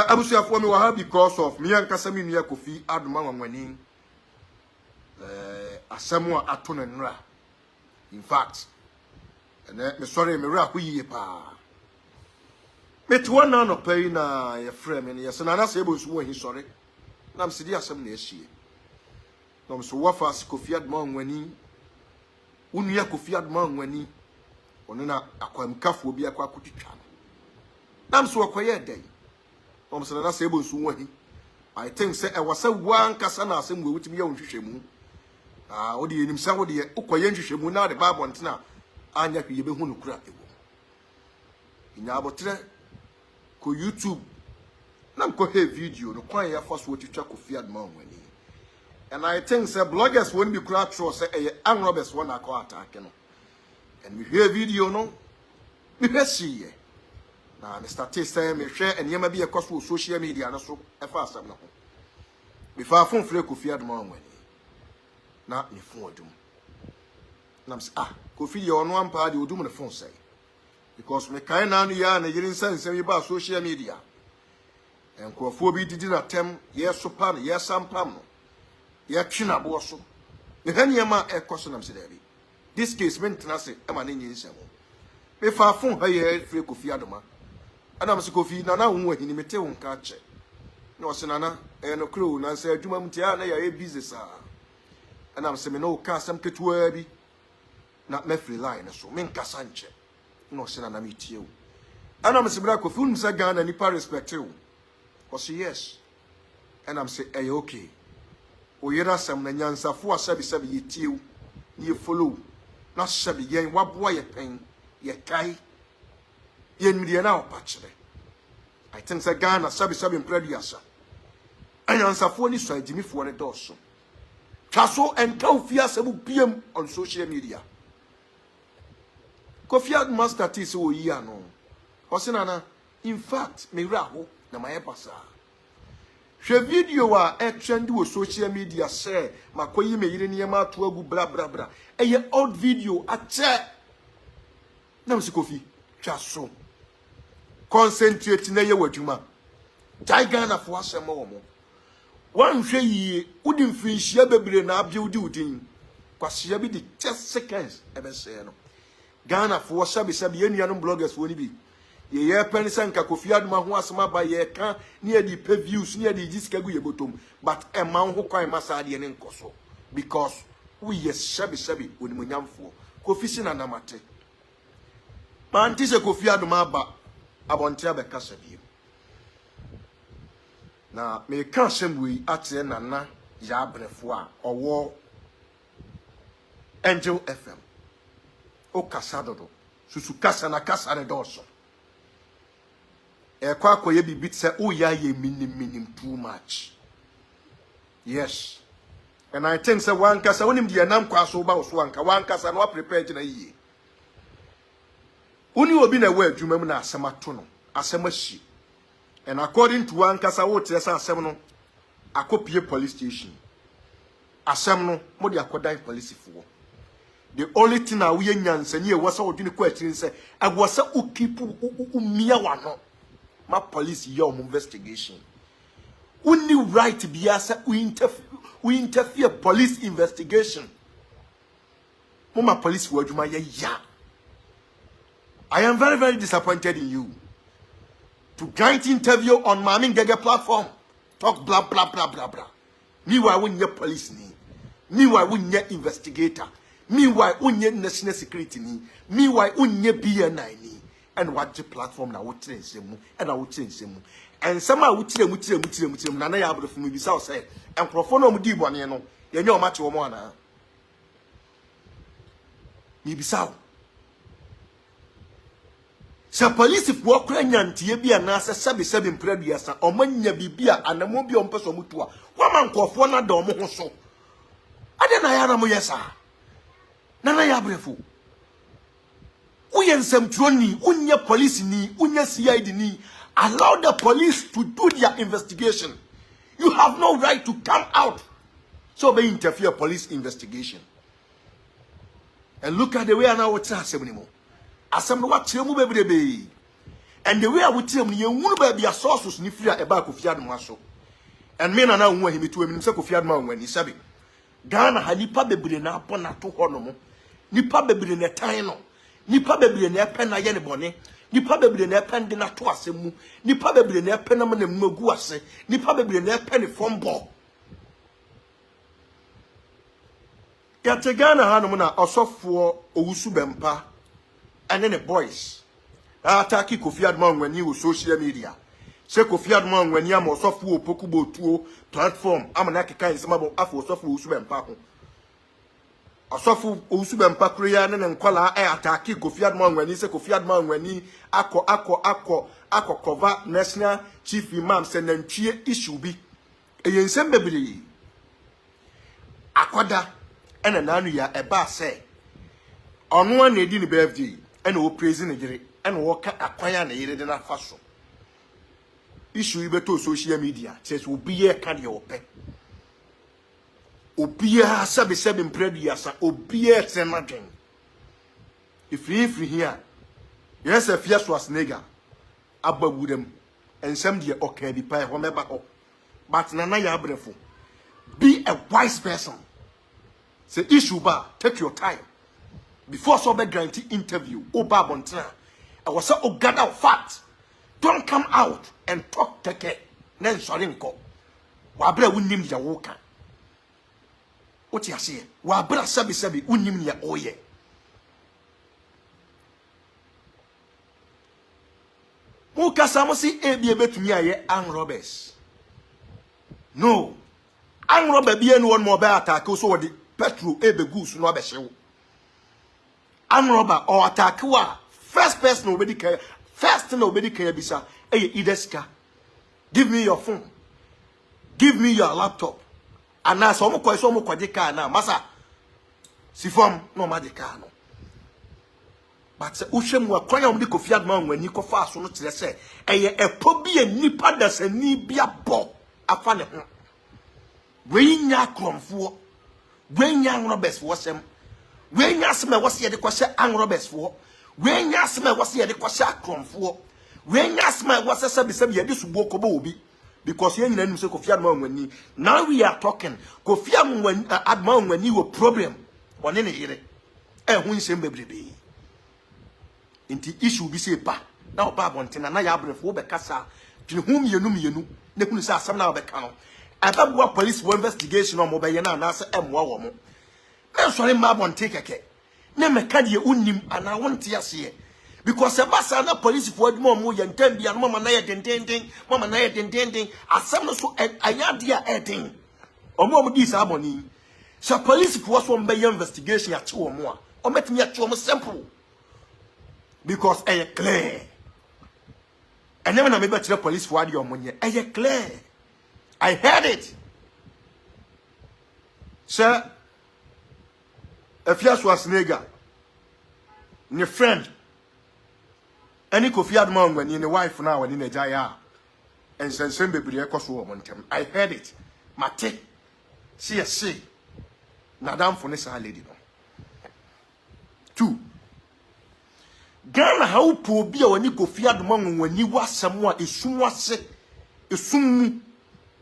Abusuafo me wa because of me ankasa me nua Kofi Adoma wanwani asemu a ato ne nra. In fact, me sorry me ra hoyi pa. Me to na no pay na ye frame me yes na na se bosu wo hi sorry. Na me sidi asem na ehie. Na me so wa fa Kofi Adoma wanwani. Unua Kofi Adoma wanwani. Ono na akwamkafo bi akwa kutitwa. Na me so akoye den. Na say bosu wo hi. I think say e was a one kasa na asem we wutimi ya nhwehwemu. Odi enim sa wo de ukoye nhwehwemu na de Bible ntena anya hwe ye behu no kura ewo. Inya abotre ko YouTube na mko he video no kwan ya first wo twitwa Kofi Adoma wanwani. And I think say bloggers won't be kura tro say e anrobes one akọ attack no. And we hear video no we see ye. Na Mr. T say me hwe enema bi ekoso social media no so e fa asam na ho. Be fa fon fre Kofi Adoma wanwani. Na ne fon odum. Na mse Kofi ye ono ampa de odum ne fon say. Because me kan na no ya na yirin sense we ba social media. Enkrofo bi didi na tem ye so pa no ye sampam no. Ye twina bo so. Me haniema ekoso na mse dabi. This case mentena se e ma ne nyi nsemo. Me fa fon ha ye fre Kofi Adoma. Ana mse Kofi na na wo hini mete wo nka che. Na wose nana no kro na se adwuma mtia na ya e business a. Ana mse me no ka asem ketua bi na me free line so me nka sanche. Na wose nana me tie wo. Ana mse bra Kofi un mse Ghana ni pa respect wo. Wose yes. Ana mse okay. O yera sam na nyansafo asabi sabi ye tie wo. Ni follow. Na sabi yen waboa ye pen ye kai. Yen media na opachire. I think say Ghana sabi imprediasa. Anyansafo ni so agimifo ne doso. Twaso enka ofia sabu PM on social media. Kofi Adoma status wo yi ano. Osinana in fact me raho na maye pasa. Hwe video a trend wo social media share makoyi me yire niema to agu bra bra bra. Eye old video ache. Na msi Kofi twaso. Concentrate na ye wadwuma. Jai Ghana fo asem wo mo. Wan hwe yi udi mfinhia bebre na abje udi udin. Kwahia bi di 10 seconds ebe se no. Ghana fo sabi ye nuanom bloggers woni bi. Ye pen sanka Kofi Adoma ho asema ba ye ka ne ye di pay views ne ye di jiskagu ye botom. But e man ho kwan masa de ne nkoso because we ye sabi woni munyamfo. Kofi sina na mate. Man ti se Kofi Adoma ba abontia be kasa bi. Na me ka semwe ate nana ya Brefo a owo Angel FM. O kasa dodo. Susu kasa na kasa ne doso. E kwa koye bibit se o ya ye minim too much. Yes. And I think say one kasa wonim de nam kwa so ba so anka one kasa no prepare na yi. Uni obi na we adwuma mu na asema to no. Asema shi. And according to one kasa wo tire sa asem no akopie police station. Asem no mo de akodan police fo. The only thing na we nyansa ni e wasa odwini ko atiri se agwasa ukipu umia wano. Ma police your investigation. Only right biasa we interfere police investigation. Mama police wajuma ya. I am very disappointed in you. To grant interview on Mami Ngege platform. Talk blah blah blah blah blah. Meanwhile, we need police ni. Meanwhile, we need investigator. Meanwhile, we need national security ni. Meanwhile, we need BNI ni. And what the platform na wotre nsemu and na wotre nsemu. And some are wotre na na ya abrofu mu bisa say enkrofo na omudi bone no ye nya o mache wo mo ana. Mi bisa. Sa police fo kura nyantie bia na sabi imprediasa o manya bibia anamo bia o mpeso mutu a wa man nkofo na da o mo ho so ade na ya na mo yesa na ya Brefo uye nsemtuoni unye police ni unye CID ni allow the police to do their investigation. You have no right to come out so they interfere police investigation. And look at the way now what's happening anymore. Asem no wakyere mu bebrebe. And the way I would tell me, you won't be a source ni free about Kofi Adoma so. And me na who him to him say Kofi Adoma when he sabi. Ghana ha nipa bebre na apon na to ho no mo. Nipa bebre na tan no. Nipa bebre na epen na ye ne bone. Nipa bebre na epen de na to asemu. Nipa bebre na epen na na magu ase. Nipa bebre na epen ne fombo. Ya te Ghana ha no mo na osofo Owusu Bempah and the boys. Ataki Kofi Adoma when you social media. Say Kofi Adoma when you am osofo opokubo tuo platform. I'm na keka nsema bo afo osofo Owusu Bempah ho. Osofo Owusu Bempah kriya ne nkwala ataki Kofi Adoma when you say Kofi Adoma when you akọ cover national chief imam say nantwie issue bi. Eyensem bebre. Akoda ena nanu ya eba say ono an edi ni birthday ena wo praise ne gire ena wo ka akwanya na yire de na faso issue ibeto social media says obi ye ka de ope obi ya sabe mpredi asa obi ye semadwen if here yes Afia Schwarzenegger abawu dem ensem de oka bi pa ho meba ho but nana ya Brefo be a wise person. Say issue ba, take your time. Before so be guarantee interview, Oba Bontra. I was so gather fact. Don't come out and talk take. Nen sorry nko. Wabra unim ya woka. Oti ase. Wabra sabi unim ya oye. Muka samosi ebi ebetumi aye an robbers. No. An robber bi enu won mo be attack so wodi Petro ebegu no abehyew. An robber or attack wa first person obedi care first thing obedi care bisa ideska. Give me your phone. Give me your laptop. And now so mo kwaje car na masa si form no ma de car no. But se uhwem wa kwanya mo de Kofi Adoma wani ko fa so no kire se epo bi anipa da sani bia bo afa ne ho. We nya kromfo we nya robbers for sem we nya asema wose ye de kwase an robbers for we nya asema wose ye de kwase akromfo we nya asema wose sabi ye de subo ko ba obi because ye nyina nim se Kofi Adoma wani. Now we are talking Kofi Adoma wani wo problem one ne yire hu nsem bebrebe inti issue bi se ba na oba bontena na ya Brefo be kasa twene hu mienu ne kunu se asem na obeka no Ababwa police investigation on mobile na say emwa wo mo. Na sori ma bon take keke. Na meka de unnim ana wonte ase because ebasa na police for admo mo ye ntam bia no mama na ye dendenden mama na ye dendenden asem no so anya de a eden. Omo di sa aboni. So police for so mbe investigation ya che wo mo a. O metimi ya che wo mo simple. Because clear. And never na me be tell police for adi omonye. Clear. I heard it. Sir, Afia Schwarzenegger, your friend, any Kofi Adoma when you wife now and in a jaya, and send baby woman. I heard it. Mate, see, Nadam for Nessa lady. 2. Ghana how poor be when you Kofi Adoma when you was someone is soon.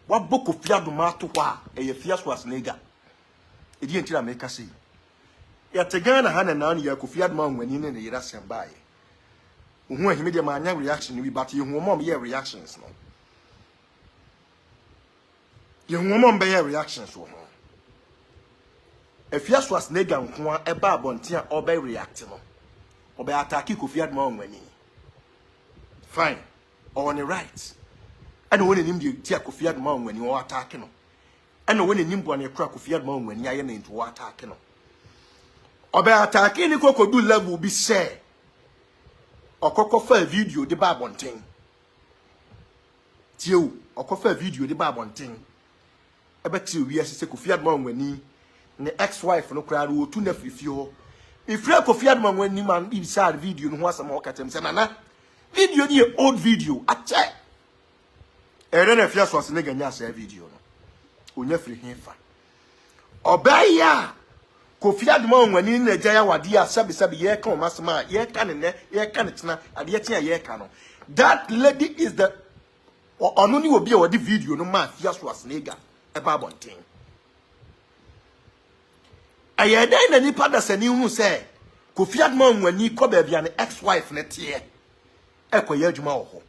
What book of Kofi Adoma to wa Afia Schwarzenegger? It didn't tell me say. Ya Ghana Hana na ya Kofi Adoma when in the Irasian by. When he made a man reaction, we but you mom your reactions no. You mom by your reactions so. Afia Schwarzenegger nko eba bontia obe react no. Obe attack Kofi Adoma when fine. On the right. And when him tia Kofi Adoma when you are attacking no. And when him go na kra Kofi Adoma when you are into attacking no. Obe attacking ni koko do level be say. Okoko fa video de ba bonten. Tio, okofa video de ba bonten. Ebe ti wi asese Kofi Adoma when ni ex-wife no kra ro tu na fifio. If you Kofi Adoma when ni man inside video no ho asama okatem say nana. Video ni old video. Ache. Ere na Afia Schwarzenegger nya say video no. Onya free hinfa. Obaya Kofi Adoma onwani na jaya wade a sabi ye kan masema ye kan ne ye kan tena ade tia ye kan no. That lady is the ono ni obi a wade video no ma Afia so asnega e ba bonten. Ayeda na nipa da sani hu se Kofi Adoma onwani ko ba bia ne ex-wife ne tie e ko ye adwuma wo ho.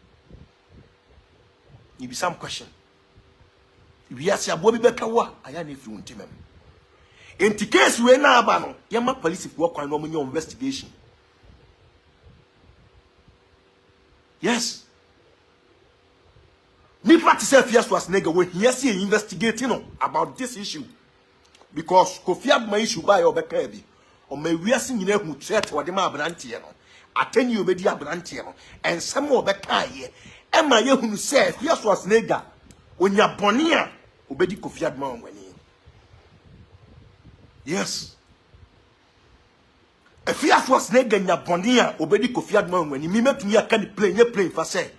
You be some question. We are abo bi beka wa aya na efi wontimem. Enti case we na aba no, yama police for kwan no mo investigation. Yes. Ni practice Afia so as nigga we here see investigating no about this issue. Because Kofi Adoma issue by obeka bi. O ma wiase nyina hu threat wo de ma abrante no. Atani obedi abrante no. And some obeka ye. Emma ye hu say Afia so as nigga onya bone a obedi Kofi Adoma onwani. Yes. Afia so as nigga nya bone a obedi Kofi Adoma onwani. Mi metumi aka ni plane fa say.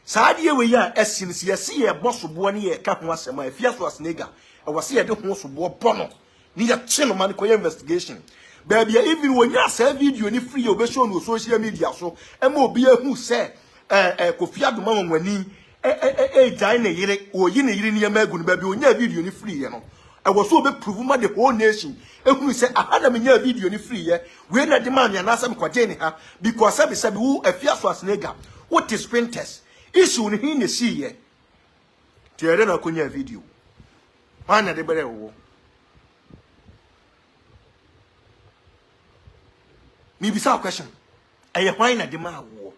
Saadi we ya esin si yesi ye boso bo ne ye ka ho asema Afia so as nigga. E wase ye de ho so bo bono. Ni ya che no man ko investigation. Baby even when you say video ni free obesho no social media so e ma obi ahu say Kofi Adoma onwani jai ne yire oyi ne yire ni ya magu no baby onya video ni free ye no e was so be prove ma the whole nation ehunu say ahada me nya video ni free ye we na de man ya na asem kwaje ni ha because sabi who Afia so as nigga what is printers issue ni hin ne see ye tiere na konya video mana de bere wo mi bisa question eye hwan na de ma wo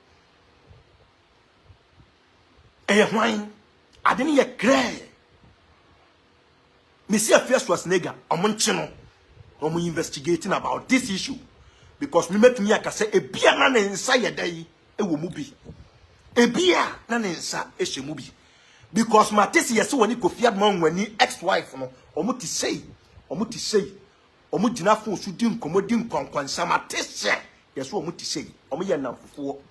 eye hwan adeni ye kre me see Afia so as nigga omonche no omo investigating about this issue because me met me aka say ebia na ne nsa ye dai e wo mu bi ebia na ne nsa e hye mu bi because matesi yes woni Kofi Adoma onwani ex-wife no omo ti sei omo dina fo su di nkomodi nkonkwansa matesi yes omo ti sei omo ye namfofo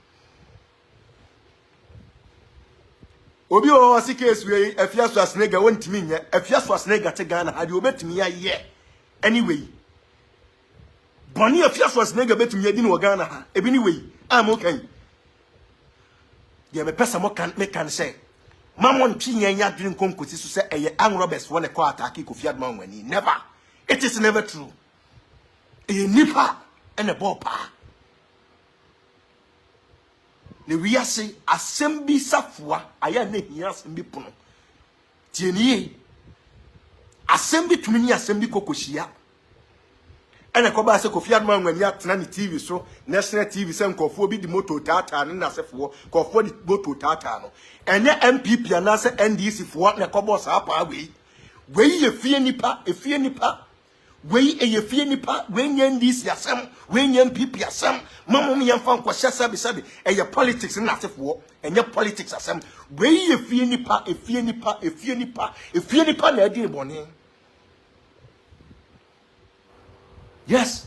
obi o asike we Afia so as nigga wontimi nya Afia so as nigga te Ghana hade obetimi ye anyway boni Afia so as nigga betimi ye di no Ghana ha ebi ni we am okay ye me pesa mo kan me kan say mamon twinya nya dwin konkosi so say eye anrobes won e call attack Kofi Adoma onwani never it is never true e nipa ene bopa ne wiase asembi safua aya na hia asembi pono tienie asembi tumini asembi kokoshia ene ko ba se Kofi Adoma onwani atena ni TV so national TV se nkofo bi di moto tata ne na sefo kofo di moto tata no ene MPP ana se NDC fo ne ko boss apa we ye fie nipa we ye fie nipa we nye NDC asem we nye MPP asem mamom ye mfa nkwahya sabi eye politics na sefo enye politics asem we ye fie nipa na edi boni. Yes.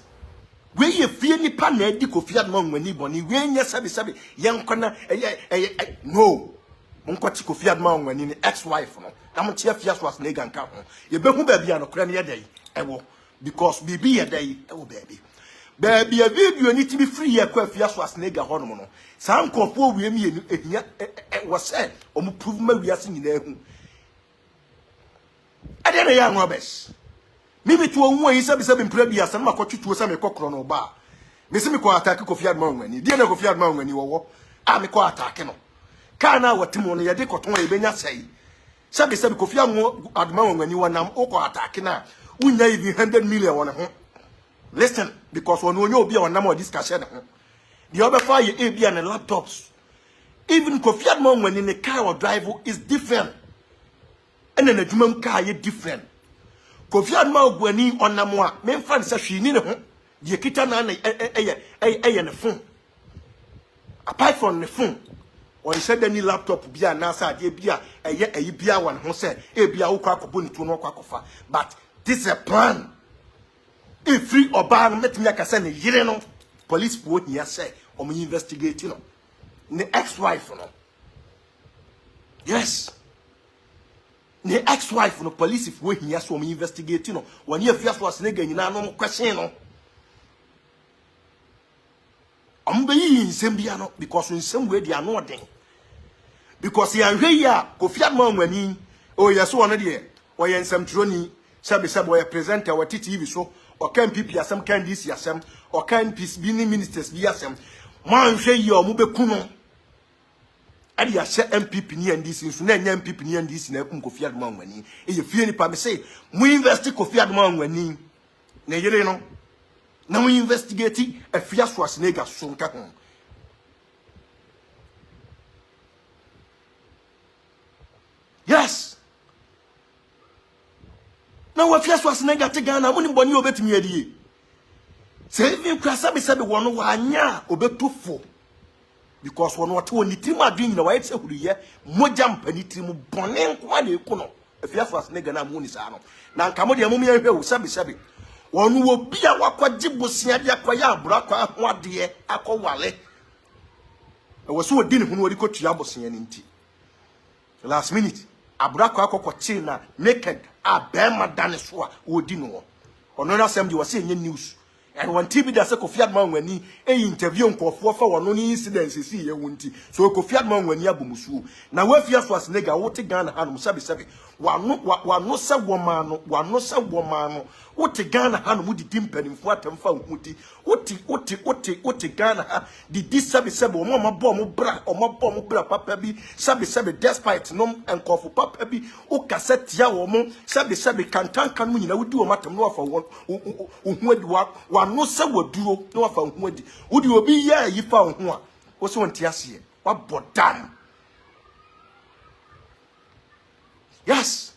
We ye fie nipa na edi Kofi Adoma onwani boni we nye sabi ye nkona no monkwati Kofi Adoma onwani ni ex-wife no na mo tie Afia so as nigga nka ho ye behu ba bia no kra ne ye dai ewo because bibi ye dai ewo baby a video ni tibi free ye kwa Afia so as nigga ho no no sa nkofo we mi enu ehia was say omo prove ma wiase nyina ehu ade na ya Robes mimi tu onwo yi sabi mpra bia san makotwetwo sa me kokro no ba me se me ko attack Kofi Adoma onwani die na Kofi Adoma onwani wo a me ko attack no kana watimo no ye de koton e benya sei sabi Kofi Adoma onwani wonam o ko attack na unya even 100 million won ho listen because on onyo obi wonam o discussion ho the other fire ye e bia na laptops even Kofi Adoma onwani ne car or drive is different and na adwumam car ye different Kofi Adoma ogwani onamo a me mfa nsa hwini ne ho ye kita na na eye ne phone apart from the phone or said any laptop bia na sa de bia eye bia wan ho say e bia wo kwa kobo ni to no kwa kofa but this is a plan if free oba no metimi akasa ne yire no police po hia say o mo investigate no ne ex-wife no yes ne ex-wife no police if we here so me investigate no when you Afia Schwarzenegger nyina no question no ombe yi nsem bia no because nsem we dia no den because ya hwe ya Kofi Adoma nwani o yeso wono de o ye nsem troni sabe o ye presenter wa TV so o kan PP asem kan DC asem o kan peace bi ni ministers bi asem man hwe yi o mo beku no ade ya hye MPP ni NDC nso na nya MPP ni NDC na ekum Kofi Adoma nwani e ye fie ni pa me say mu invest Kofi Adoma nwani na yere no na mu investigate Afia Schwarzenegger so nka ho. Yes. Now Afia Schwarzenegger te Ghana mo ni boni obetumi adie. Say even kwasa be sabe wono wa anya obetofo. Because one what one tirim adwin na wayetse huruye moja mpani tirim bone nko na eku no Afia Schwarzenegger na mo ni sa no na nka mo de mo me hwe sabe one wo bia wakwaje bosia de akoya abura kwa ho ade akowale e wo so odi ne hu no odi kotua bosia ni nti last minute abura kwa akokwache na naked abema dane so a odi no ono na sem de wo se nye news and one TV that say Kofi Adoma nwani e interview nkofo fa wono ni incidents si ye wonti so Kofi Adoma nwani abomusu na we Afia Schwarzenegger wote Ghana hanom sabe wano se woma no wote Ghana hanom di dimpanimfo atamfa huti wote Ghana ha di sabe omo mabo mo bra papa bi sabe despite nom nkofo papa bi o cassette ya womo sabe kantanka no nyina wodi wo matam no afa wo hu adi wano se waduro no afa hu adi wodi obi ya yi fa hu a wo so ntia ase wa bodam. Yes.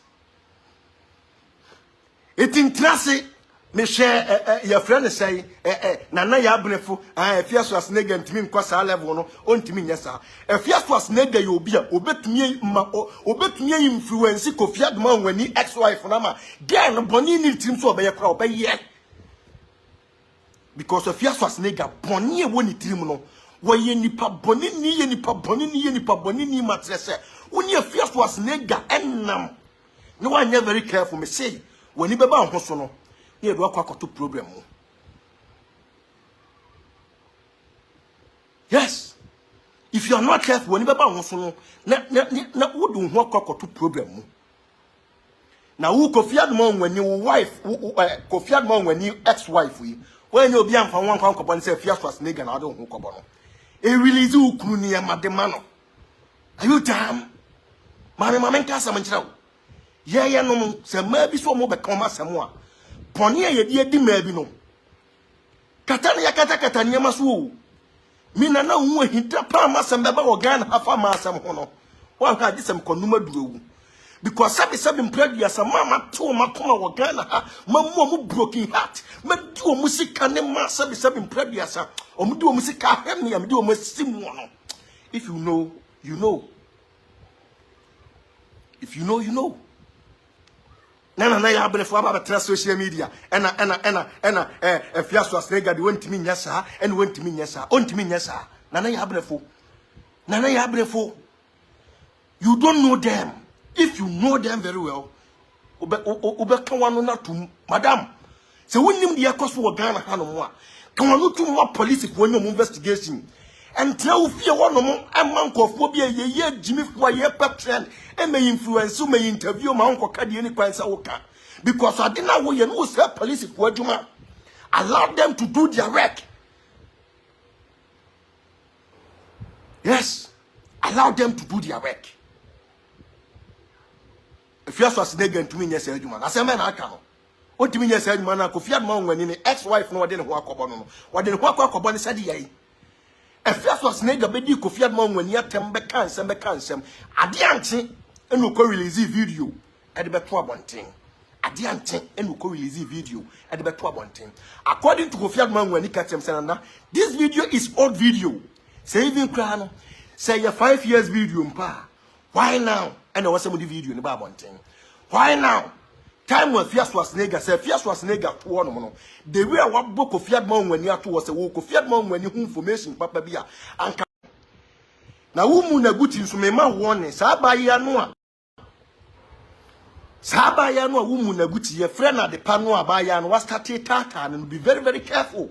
It in trase me share your friend say nana ya Brefo Afia Schwarzenegger ntimi nkwa sa level no ontimi nyesa Afia Schwarzenegger yo bia obetumi influence Kofi Adoma nwani ex-wife na ma girl boni ni tim so obeye kra obeye because Afia Schwarzenegger boni e woni tim no wo ye nipa boni ni matrese woni Afia Schwarzenegger enam no one very careful me say when you beba ho so no na e do akwakoto problem mo. Yes, if you are not careful when you beba ho so no na wodu ho akwakoto problem mo. Na wo Kofi Adoma nwani wo wife Kofi Adoma nwani ex-wife yi when you be amfa wan kwan kobo say Afia Schwarzenegger na do ho kobo no e release ukunu ni amadema no. Are you damn? Mama nka asam nkyirawo ye no se ma bi so mo be kan masam a pone ye di ma bi no kata na yakata nyama so mi na hu ahita pa masam be ba Ghana hafa masam ho no wa ha disem konuma durewu because sabi mpradu asam mama to makoma wo Ghana ha mamu mu broken heart ma di o musika ne ma sabi mpradu asam o mu di o musika hem ya me di o masim no. If you know you know. If you know, you know. Na ya Brefo aba trust social media. Afia Schwarzenegger went me nyasa and went me nyasa. Ontimi nyasa. Na ya Brefo. You don't know them. If you know them very well, obe kanwano na to madam. Se wonim de akoso wo Ghana hanom a. Kanwano to mo police for any investigation. And tell fear one of a monk of phobia ye Jimmy for ye patron and may influence you may interview my uncle Caddy any price because I didn't know you know say police for Juma. Allow them to do their work. Yes, allow them to do their work. If you are Schwarzenegger to me, yes, Juma. I say man I can. What do you mean yes, Juma? Kofi Adoma nwani ex-wife no didn't walk up on. What didn't walk up on said ye. Afia Schwarzenegger bedi Kofi Adoma nwani atem be kansem ade ante enu ko release video e de beto abonten ade ante enu ko release video e de beto abonten according to Kofi Adoma nwani katem senana this video is old video say even cry no say your 5 years video mpa why now and was some the video ni ba abonten why now time when Afia Schwarzenegger say Afia Schwarzenegger to one no the way what book Kofi Adoma nwani ato was say wo Kofi Adoma nwani hu information papa bia anka na wo mu na guti nso me ma won sa ba ya no a Sabaya no wu Munaguchi, your friend at the pano abaya and was started tata and be very, very careful.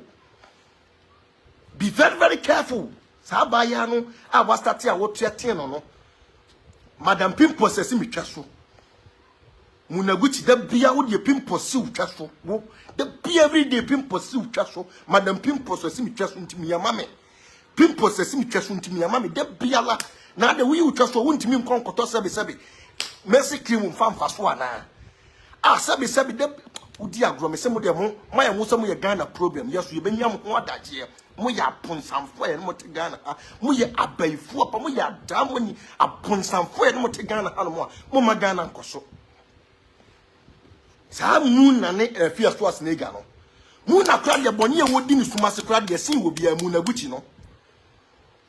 Be very, very careful. Sabaya no, I was starting a watch your no. Madam Pimpo says me chasso. Munaguchi, the beer would your pimpo seal chasso. The beer every day pimpo seal chasso. Madam Pimpo says me chasso to me, your mammy. Pimpo says me chasso to me, your mammy. The beer la. Now the way you chasso won't mean concoto sabi. Mercy cream fan fast one. Ah, sabi de udi agro me se mo de ho my mo se mo ye Ghana problem. Yes, you been yam ho adaje. Mo ya ponsamfo ye no mo te Ghana. Mo ye abaifo pa mo ya damoni aponsamfo ye no mo te Ghana ha no mo ma Ghana nkoso. Sa mu na ne Afia so asnega no. Mu na kra de boni ye wodi ni suma se kra de sin wo bia mu na guchi no.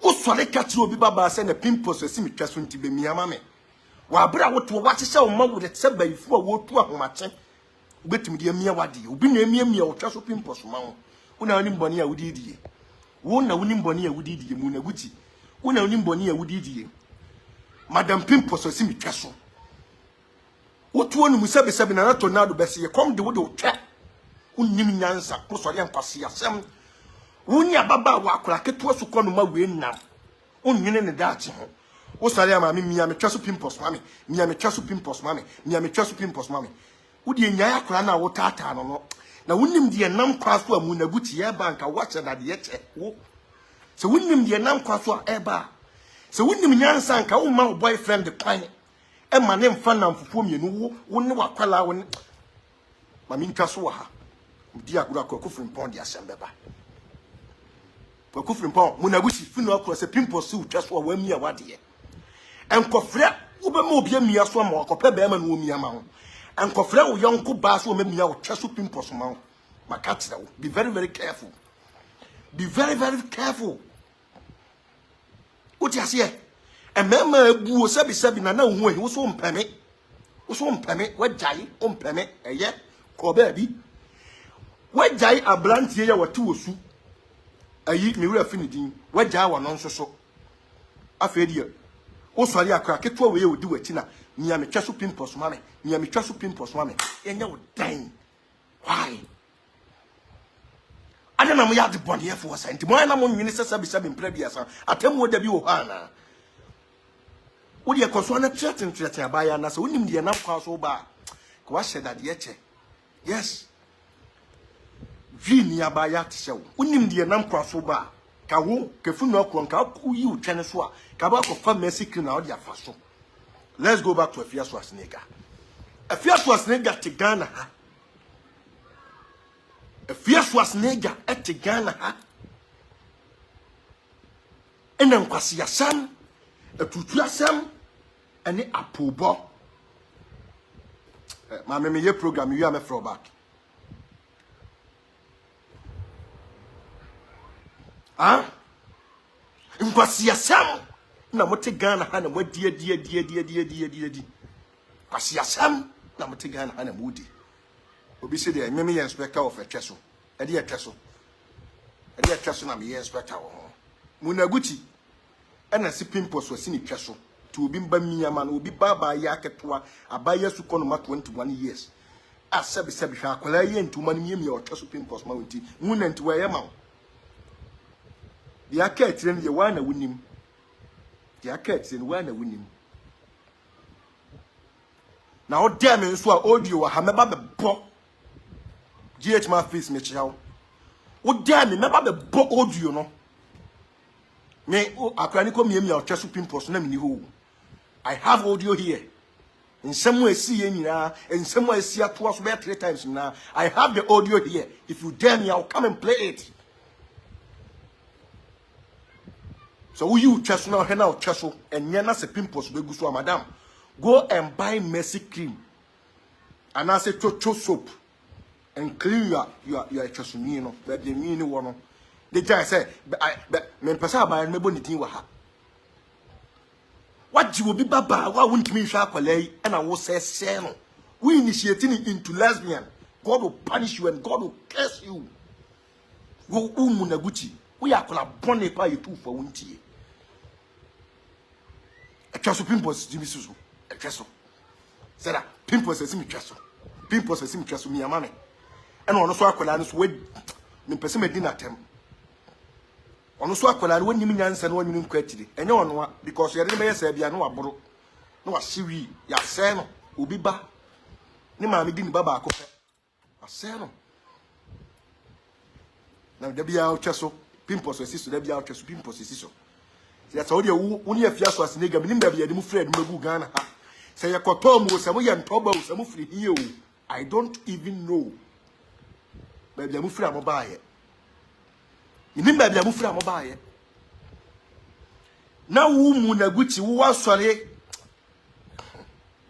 Wo sole katri obi baba se na pimples se mi twa so nti be mi ama me. Wa bra woto wate se o ma wo de se baifo a wotu ahomache. Ubetimi de mia wade obi na mia otwa so pimples ma wo. Una woni mboni a wodi die. Wo na woni mboni a wodi die mu na guchi. Una woni mboni a wodi die. Madam pimples se mi twa so. Wotu onu musabe na tornado bese ye kom de wo de otwa. Unnim nyansa ko sori ankwase asem. Wonya baba wa akura keto so kono ma we nam. Onwene ne daache ho. Wo sori ama me mia me twa so pimples mame. Mia me twa so pimples mame. Mia me twa so pimples mame. Wo de nyaa akura na wo tata no. Na wonnim de nam kwa so amu na guti ye banka wache na de ye che. Wo. Se wonnim de nam kwa so eba. Se wonnim nyansa nka wo ma boyfriend kwan. E ma ne mfa nam fufuo mienu wo ne wakwala wo ne. Ma mi ntwa so wa ha. Di agura ko frimpon di asembeba. Ko frimpon Munaguchi funu akura se pimples si utwa so wa mia wade. Enkofre wo be ma obi amia so ma akope be ma no omi ama ho. Enkofre wo yonko ba so ma mia utwa so pimples ma ho. Makatira wo. Be very, very careful. Be very, very careful. What you say? Emema ebu sebi na hu ehi wo so mpeme. Wo so mpeme wa jai o mpeme eye ko ba bi. Wajai abrantie ya watu osu ayi me wura fini din wajai wa non so afedi o sori akra keto we odi wati na mia me twaso pimples mame mia me twaso pimples mame enya wo dan why ada na mo ya de body e for senti mo na mo nwini sesabi mprabiasa atemu da bi wo ha na wo de koso na threaten abaya na so wonim de na kwa so ba ko wa sheda de eche yes Vini abaya tisha unim de nam kwaso ba ka wo kefunu akron ka ku yi utwene so a ka ba ko fa mercy clean na odi afaso. Let's go back to Afia so asnega. Afia so asnega te Ghana ha. Afia so asnega te Ghana ha. Ena nkwase yasam atutu asam ene apobo. Ma me ye program you am from back. Ah? Nkwasi asam na mote Ghana ha na modie die. Kwasi asam na mote Ghana ha na modi. Obi se de me inspector of etweso. E de etweso. E de etweso na me inspector wo. Munaguchi na si pimples wasi ni tweso. To obi mba miyama na obi baba ya aketoa abaya su kono ma 21 years. Asabi hwa akola ye ntuma ni miyam ya otweso pimples ma wonti. Muna nti wa ye ma. The aketire ne wa na wunim. The aketire ne wa na wunim. Na o dem nso a audio wa ha meba be bo. GH ma face me chiao. O dem me meba be bo audio no. Me akwani ko miem ya otweso pimples na mini ho. I have audio here. In some way see nyina, in some way see at twice 3 times now. I have the audio here. If you dare me, I'll come and play it. So you trust now hena treso enyana se pimples be guso madam go and buy mercy cream and I say cho soap and clean your treso mi no be the mi ni wo no the guy say me pesa ba me boni tin wa ha what you will be baba wa wuntimi hwa akwalai and I will say no we initiating into lesbian. God will punish you and God will curse you. Go Munaguchi we are kola bone pa yetu for wuntie. Etwaso pimples Jimmy Susu. Etwaso. Said that pimples as him trasso. Pimples as him trasso me a man. And on so akola so we me pese me din atem. On so akola when you nyansa no nwunu kwatiri. Enye ono because you dey say bia no aboro. No wasiwi ya se no obi ba. Ni ma me di ni baba akopɛ. Ase no. Na da bia o trasso pimples as so da bia o trasso pimples as so. That's all you woni Afia so as nega minim da bia de mu frɛ de magu Ghana ha. Say you kotom wo say mo ye ntoba wo say mo free here o. I don't even know. Baby amu free amobaye. Minim baby amu free amobaye. Na wo mu na guti wo asore.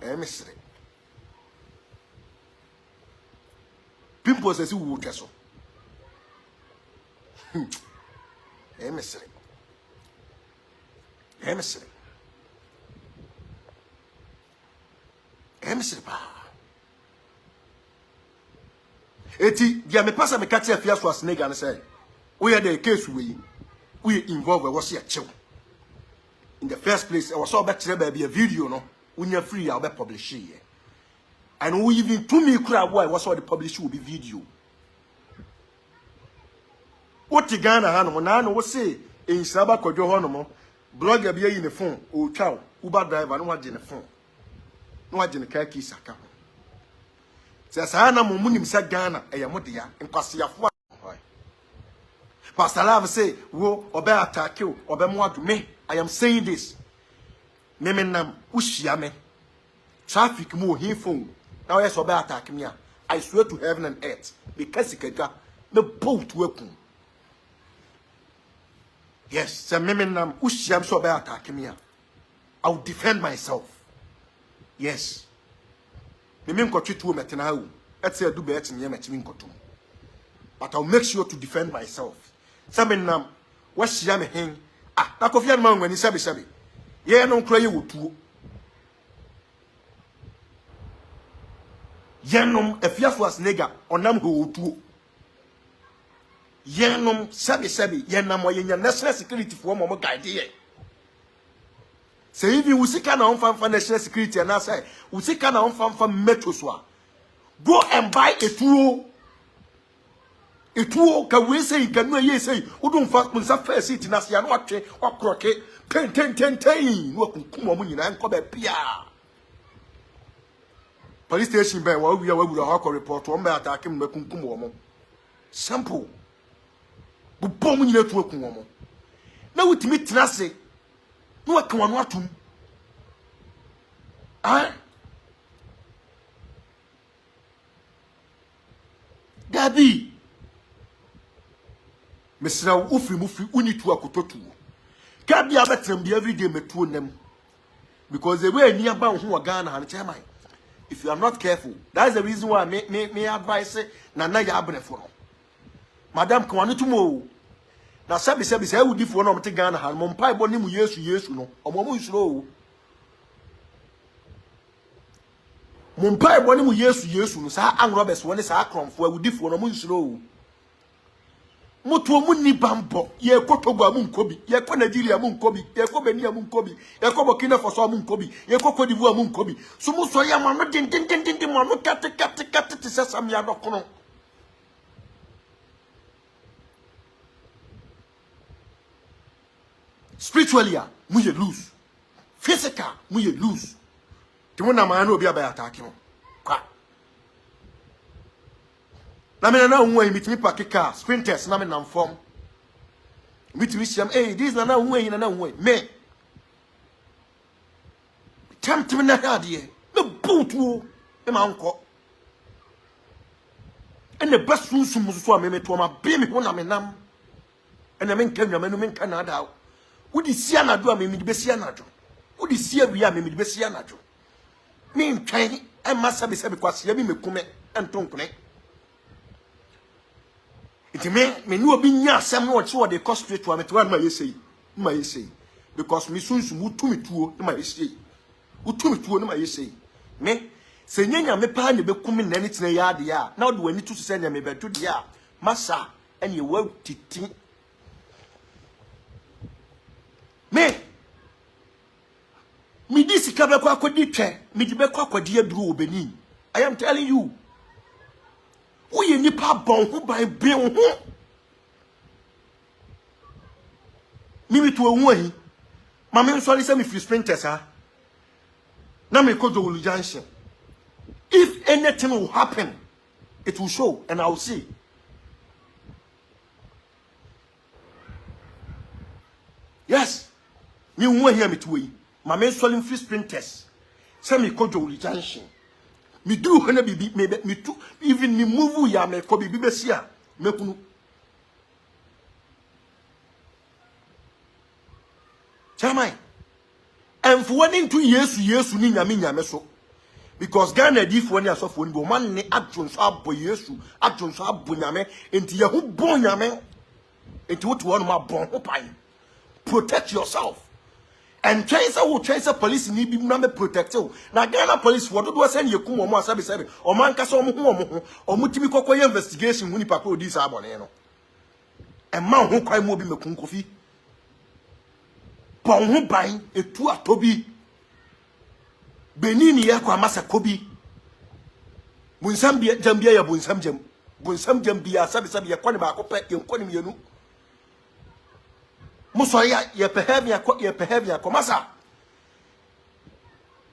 Misre. Pimpo say si wo tweso. Misre. Misre. Misre pa. Eti dia me pasa me kati Afia so asnega ne say we had a case we involved was here chill. In the first place I was so better baby a video no unya free I'll be publish here. And we even to me kura boy was all the publish will be video. What the Ghana hano na no say in Saba Kojo hono blogger be in the phone o chow Uber driver no what in the phone. No what in the car keys account. Sasa na mo munim sa Ghana eyamodea nkwasiafo. Pastor Love say wo obe attack you obe mo adome. I am saying this. Me nam ushia me. Traffic mo hin phone. Now yes obe attack me. I swear to heaven and earth because ikega me boat wekum. Yes, say me nam ushia so obe attack me. I will defend myself. Yes. Me nkotwetu metena hu etse adu be etinye metimi nkotum, but I'll make sure to defend myself. Sabe nam wa hia me hen na Kofi an ma nwani sabe ye no nkra ye wotuo ye nom Afia so as nega onam ho wotuo ye nom sabe ye nam ye nya national security for mo guide ye. Say even usika na onfa national security and say usika na onfa metro so go and buy a tool ka we say can no ye say udun fa munsa first seat na sia no atwe akroke ten no kunkum mo nyina nko ba pia police station ben wa wura ha ko report o mba attack me kunkum wo mo simple bu bom nyina tu akun wo mo na wutimi tenase no aka wanu atum Dabi mesra ufri mufi unitu akototu ka bia betrem bi every day metuo nem because the way ni aba ho Ghana han chairman, if you are not careful, that's the reason why me advise na ya Brefo no madam ko wanu tumo na sabi say wudifo no mte Ghana han mo mpa ibo ni mu yesu no omo mu isuro o mo mpa ibo ni mu yesu no sa anrobes woni sa kromfo wudifo no mu isuro o moto mu ni bambo ye kotogo amu nkobi ye ko Nigeria amu nkobi ye ko Benin amu nkobi ye ko Burkina Faso amu nkobi ye ko Cote d'Ivoire amu nkobi so mu so ya ma no din ma no kate sesam ya dokono spiritually mu ye lose, physical mu ye lose ti wona ma na obi aba attack mo kwa na me na unwa mitimi pakika sprinters na me na form mitimi siam this na unwa yin na unwa me tempt me na hade me boot e ma nko ene basunsun mususu a me to ma be me ho na me nam ene me nka nwama no me nka na ada wodi sia na do a me de besia na do wodi sia wi a me de besia na do me ntwan e ma sabe kwase ya bi mekume entonkune iti me ni obi nya asem no che wo de costrate to ameto ma yesei because me sunsu mutumi tuo ma yesei utumi tuo ma yesei me se nyanya me pa ne bekumi na ni tena ya de ya na wo de wani tu se nya me bedu de ya masa ene wa titi me Me this kabeko akodi twe, me di beko akodi aduru obeni. I am telling you. Uye nipa bon ho ban be ho. Mimi to Hoahi. Mama nso say me free sprinters ha. Na me ko Owusu junction. If anything will happen, it will show and I will see. Yes. Me won here me to we. My men swallowing free sprinters. Say me ko Owusu junction. Me do hana bibi me too even me move ya me ko bibi besia me kunu. Chamai. And for 1 2 years ni nyame so. Because Ghana di for ni asofo ni man ni adwon so abo Yesu, adwon so abo nyame enti ye ho bon nyame. Enti wo to one ma bon ho pan. Protect yourself. And chase police ni bi na me protect you. Na Ghana police wo do send ye kum omo asabe o man kasa omo timi kokoye investigation hu ni papa odi sa abone no. E man ho kwai mo bi mekun Kofi. Bon ho ban etu atobi. Benini ya kwa masa kobi. Bunsam jambia ya bunsam jam. Bunsam jambia sabi ya kwani ba akopɛ yenkoni mienu. Muso ya behave ya komasa.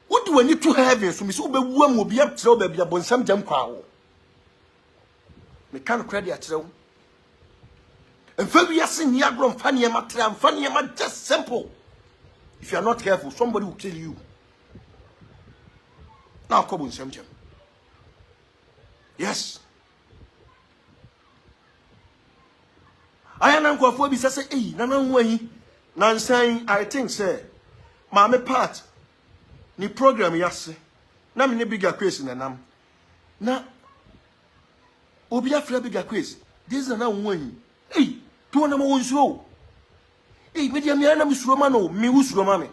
Wodi wani to have so mi so bewu am obi atrɛ ba bia bunsam jam kwa wo. Me kan credit atrɛ wo. Emfa wi asen ni agro mfa ne ma tra mfa ne ma just simple. If you are not careful, somebody will kill you. Now come on, Samjam. Yes. I am going for this. I say, hey, Nana Hoahi. Now saying, I think, sir, my part, ni program yase. Na me ne bigger question na nam. Na obi afra bigger question. This is Nana Hoahi. Hey, to na mo Owusu. Hey, me dia me na me suroma no, me usuroma me.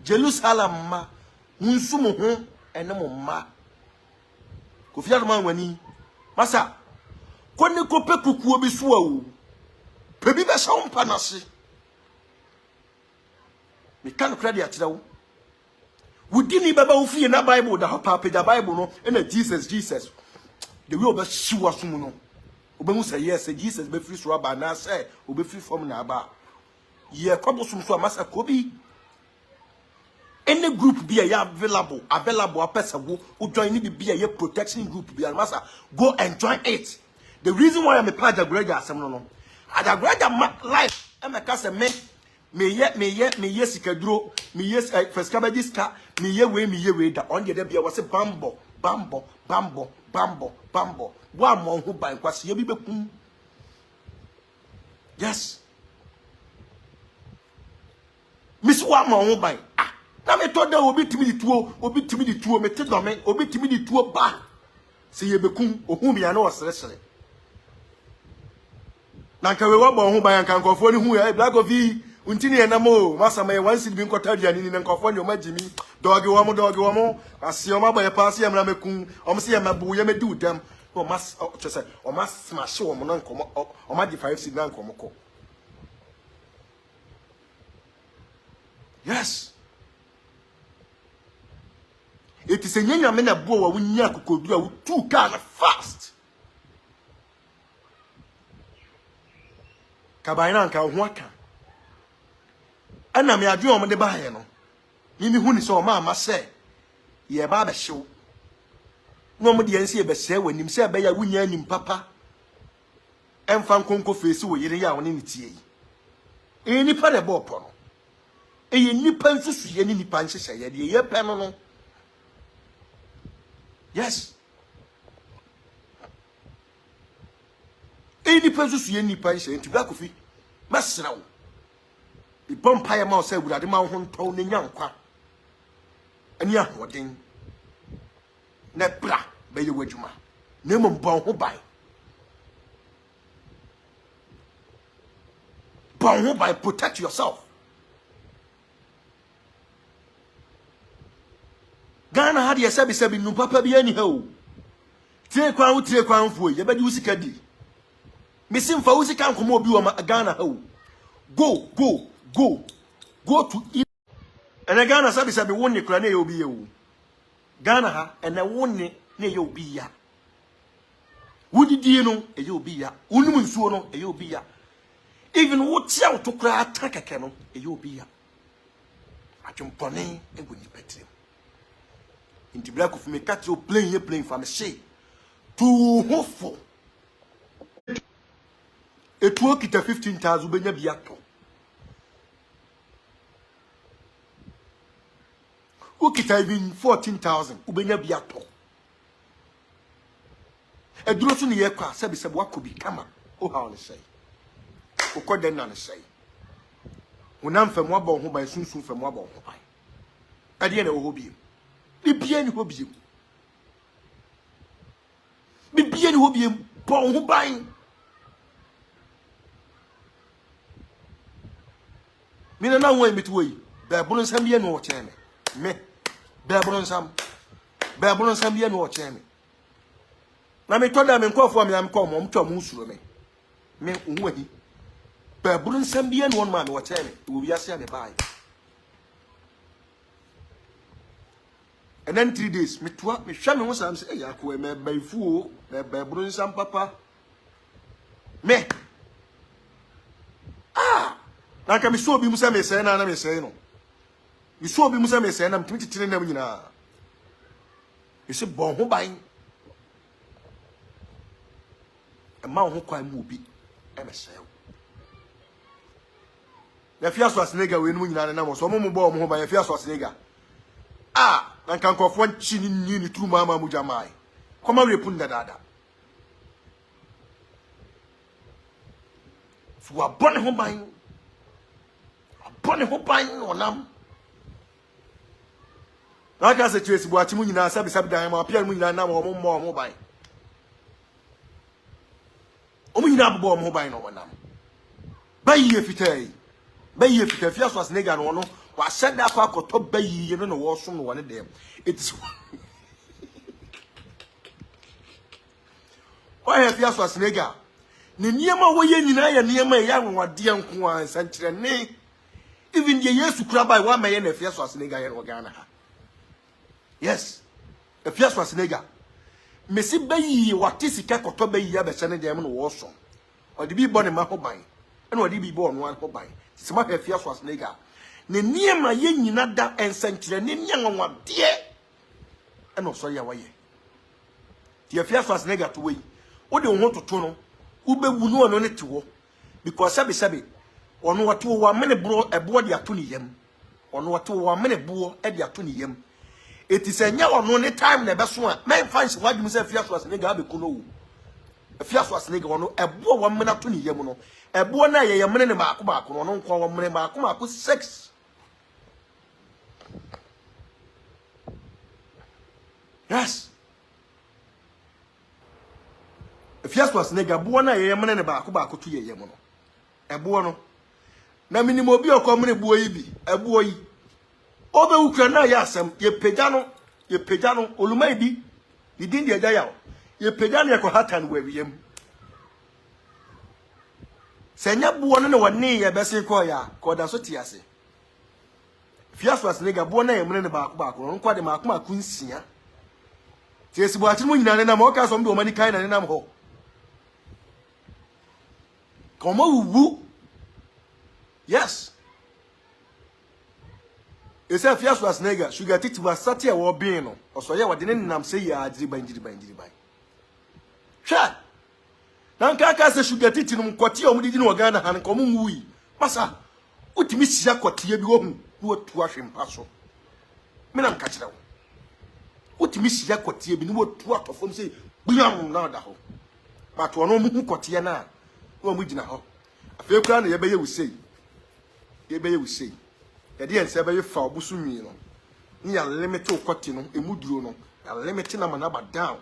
Jerusalem ma, unsu mo ho. Ene mo ma Kofi Adoma wani masa koni ko pe kukuo bi so awu pe bi be sha umpa na se me kan credit atira wo wudi ni baba wo fie na Bible da papa page Bible no na Jesus the way oba shiwa sum no oba hu say yes Jesus be free so aba na say oba free from na aba ye kwabo sum so masa kobi. Any group be available a person who join any be a protection group be master go and join it. The reason why I'm a part of graduate assembly no at a graduate life I'm a cast me yes sikadro me yes first cabbages car me ye way that on the day be was a bambo one more who by kwasi ye be yes miss one more who by na me to da obi timi di tuo me te do me obi timi di tuo ba se ye bekun ohun mi ya na osresere na nka we wabo ho ban nka nkofo ni hu ya black Kofi untini ya na mo masa me wan si bi nkota aduane ni nkofo ni o magimi dogi wo mo ase o magba ye pass ya mra mekun o mo se ya mabu ye medi udam o mas chese o mas smash wo mo na nkomo o ma di 5 seed na nkomo ko. Yes. It is a nyanya mena bo wa wunya kokodu a tu ka na fast. Kabaina nka ho aka. Ana me adwe o mo de ba he no. Mimi hu ni so ma ama se ye ba ba hyew. No mo de yansi e be se wanim se be ya wunya anim papa. Emfa nkonko fesi wo yire ya woni nitie yi. Nipa de bo po no. Eye nipa nsusu ye ni nipa nhyehyɛ ye de ye pe no. Yes. Any person who any patient to Black Kofi, Master. The Bempah mouse said, would I demand one tone in young qua? And young wedding. Nebra, by your wedgema. Name bon who buy. Bon who buy, protect yourself. Ghana had your sabi no papa be anyhow. Tire kwan fu ye bedi usika di. Misim fa usika nkomo bi o Ghana ho. Go to And a Ghana sabi won ye kra na ye obi ye wo. Ghana ha and a won ne ye obi ya. Wodidie no e ye obi ya. Unum nsuo no e ye obi ya. Even what tia to kra atakeke no e ye obi ya. Atwompone e go ni petre. Inti black of me catch you playing for me say. Too hopeful. It work it 15,000 ubenya biato. Ukita even 14,000 ubenya biato. E duro so ne ye kwa sabi wakobi kama. O ha on say. Ukode na ne say. Unam fam wabɔ ho ban sunsun fam wabɔ ho ban. Ade na wo hobie. Bibia ni hobie. Bibia ni hobie bɔ ho ban. Mina na wo emitu yi. Ba bulu nsam bia no wo kyerɛ me. Ba bulu nsam bia no wo kyerɛ me. Na me toda me nkɔfo me am kɔ mo mtwa mo usuro me. Me Hoahi. Ba bulu nsam bia no won ma me wo kyerɛ me. Wo bi ase me bai. And then 3 days me hwa me ho sam say eh yakɔ me baifu o me ba bulu nsam papa. Me na ka mi so obi musa me sey na me sey no. Mi so obi musa me sey na mtimi titire na nyina. E se bon ho ban. E ma ho kwan mu obi e me sey. Na Afia so asenega we no nyina na mo so mo bo mo ho ban Afia so asenega. Na kan kofo nchi ni turu mama mu jamai. Koma repun da dada. Fu abon ho ban. Pone ho ban onam na ka se twesi bo atimu nyina sabi dan ma apia mu nyina na mo mo ban o mu nyina bo mo ban no onam bayi fitai Afia so asenega no wa senda akwa akoto bayi no wo so no wone dem it's why Afia so asenega ne niema wo ye nyina ya niema ya nwade nko an sankyere ne. Even the years to crab by 1 million Afia so asenega here Ghana. Yes. Afia so asenega. Mesi bayi wati sika koto bayi ya be sene dem no wo so. Odi bi bo ne ma ho ban. Ena odi bi bo no an ho ban. Sima Afia so asenega. Ne niema ye nyina da ensankyere ne nyanwa de. Ena so ya waye. Ti Afia so asenega to we. Wo de ho toto no. Wo bewu no no ne te wo. Because sabi ono watu wa mene bro ebo de ato ne yam ono watu wa mene bo e de ato ne yam etisenya ono ne time na beso a men fans wadum se Afia so asenega be kuno wo Afia so asenega ono ebo wa mene ato ne yam no ebo na ye mene ne maako no ono nko wa mene maako 6. Yes. Afia so asenega bo na ye mene ne maako to ye yam no ebo no na minimo obi okomre buo yi bi ebuo yi obe ukra na ya asem ye pega no olumai bi didin de eja yawo ye pega no yeko hatan wawiem senya buo no ne woni ye bese ko ya ko da so tiase Afia so asenega buo na ye mene ne baako no nkwa de maako nsia tiesi bo atimu nyina ne na mo ka so mbe o mani kai na ne nam ho komo wuwu. Yes. Ese Afia so asenega sugar titi wa sate e wo bin no. Oso ye wode ne nam se ya ajiriban. Hwa. Na nka aka se sugar titi no mkoti o mudidi no Ghana han ko mumui. Masa utimi sia kotie bi wo hu no tu ahwempa so. Me na nka kire wo. Utimi sia kotie bi no tu atofom se biam na da ho. But wono mu kotie na wo mu gina ho. Afia kura na ye be ye wusei. Ye say ye dey ense be fa obusu nwi no ni ya limit okoti no emuduro no ya limit na manaba down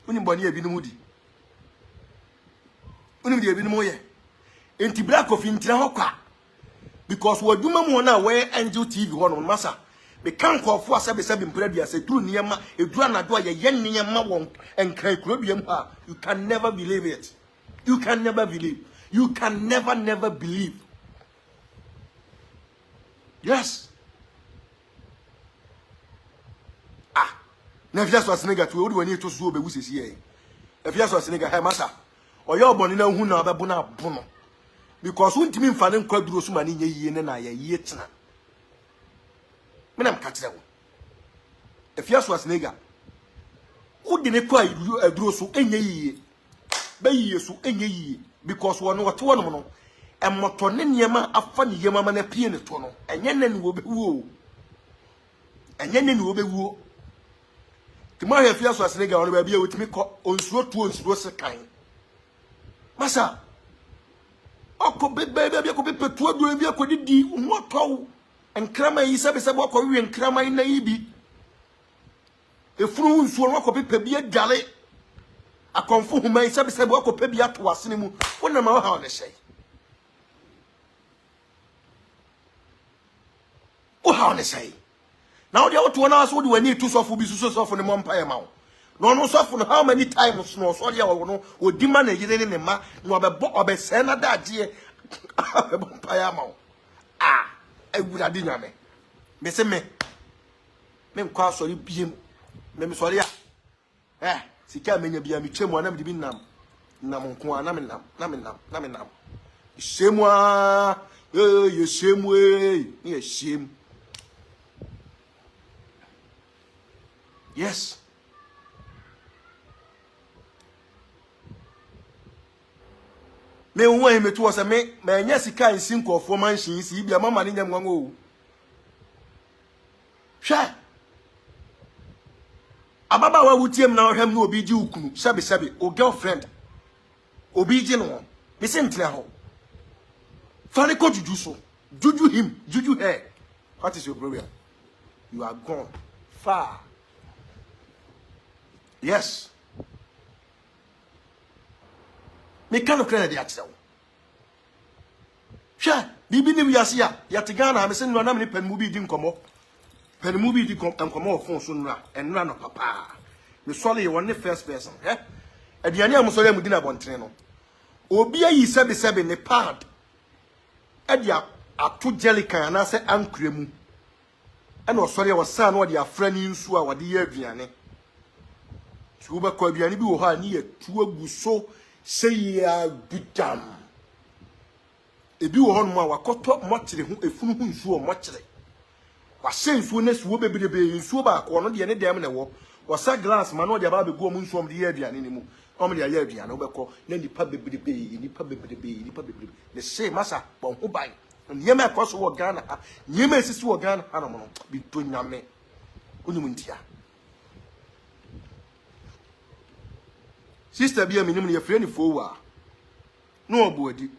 uni boni e bi no mudi uni bi e bi no ye enti black of intira ho kwa because waduma mu na we angel tv ho no masa be kan kofo asabe mpradua se turu niema edura na do ye niema won enkan kuroduam ha you can never believe it. You can never believe. You can never believe. Yes. na Afia so asenega to odi wani to so obewu sesi e Afia so asenega he masa oyo oboni na hu na obebu na abono because untimi mfa ne nkwaduro so mani nye yiye ne na ya yiye tena menam ka kire wo Afia so asenega udi ne kwa aduro so enye yiye ba yiye so enye yiye because wono wote wono no emoto ne niema afa ne yema ma na pie ne to no enye ne ne obewu enye ne ne obewu Timo he Afia so asenega wono ba bia wotimi ko onsuo tu onsuo sekan masa oko bebe bia ko pepetu aduro bia ko didi motow enkrama yi sebe ko wi enkrama yi na yibi efuru nsuo no ko pepe bia dwale akonfo huma yi sebe ko pe bia to asene mu wona ma ha ne hyei o ha ne hyei na wo de woto na so de wani tu sofo bi so sofo ne mo mpa ye ma wo no no sofo no how many times no so de wo no odi ma na yire ne ma no obese na daje abebo mpa ye ma wo ewurade nyame me se me nkwa sori biem me sori a sika menya bia me twemu na me de bi nam nko na me nam shemu a ye shemu ye shemu yes me won me to was me nya sika nsi nkofo manhyin si bia mama ne nyam nwanwo o hwa ababa wa wutiem na ohwem na obi ji ukunu sabe o girlfriend obi ji no me se ntina ho fare ko juju so juju him juju her what is your problem you are gone far yes me kan okra de atsew hwa bibi ni wiase ya te Ghana me se no na me pen mu bi di nkomo pen mu bi di nkomo ofon so nra enra no papa me sole ye one first person aduane am sole am di na bontre no obi ayi sebe ne pad adia ato jelican na se ankremu ena osore wo sa na wo de afra ni nsu a wo de ye aduane tuba ko aduane bi wo ha ni ye tu agu so sei ya bidam ebi wo hono a wakoto mokyere hu efunu hu nsu o mokyere wa se nsu na suwo bebrebe nsu ba ko no de ne dem ne wo wa sa glass ma no de ba be go mu nsu om de ye aduane ni mu om de ye aduane wo be ko na nipa bebrebe ne se masa bon ho ban nyema ko so wo Ghana ha nyema esisi wo Ghana ha no mo bi to nyame onyum ntia sister bia minim ne frɛ ni fowa no obuadi